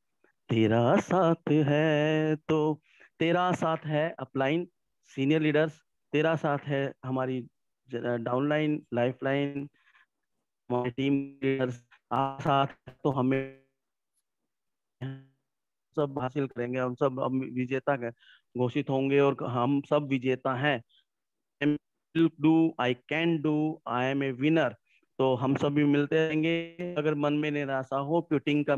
तेरा साथ है तो, तेरा साथ है अपलाइन सीनियर लीडर्स, तेरा साथ है हमारी डाउनलाइन लाइफलाइन, हमारी टीम लीडर्स, आप साथ है तो हमें सब हासिल करेंगे, हम सब अब विजेता घोषित होंगे, और हम सब विजेता हैं। Do, I can do, I am a winner. तो हम सभी मिलते रहेंगे। अगर मन में निराशा हो, क्विटिंग का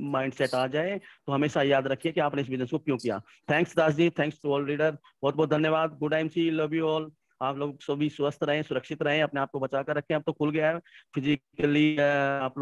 माइंड सेट आ जाए, तो हमेशा याद रखिए कि आपने इस बिजनेस को क्यों किया। Thanks Das ji, thanks to all leader, बहुत बहुत धन्यवाद। Good time see, love you all. आप लोग सभी स्वस्थ रहें, सुरक्षित रहें, अपने आप को बचा कर रखें। अब तो खुल गया है फिजिकली, आप लोग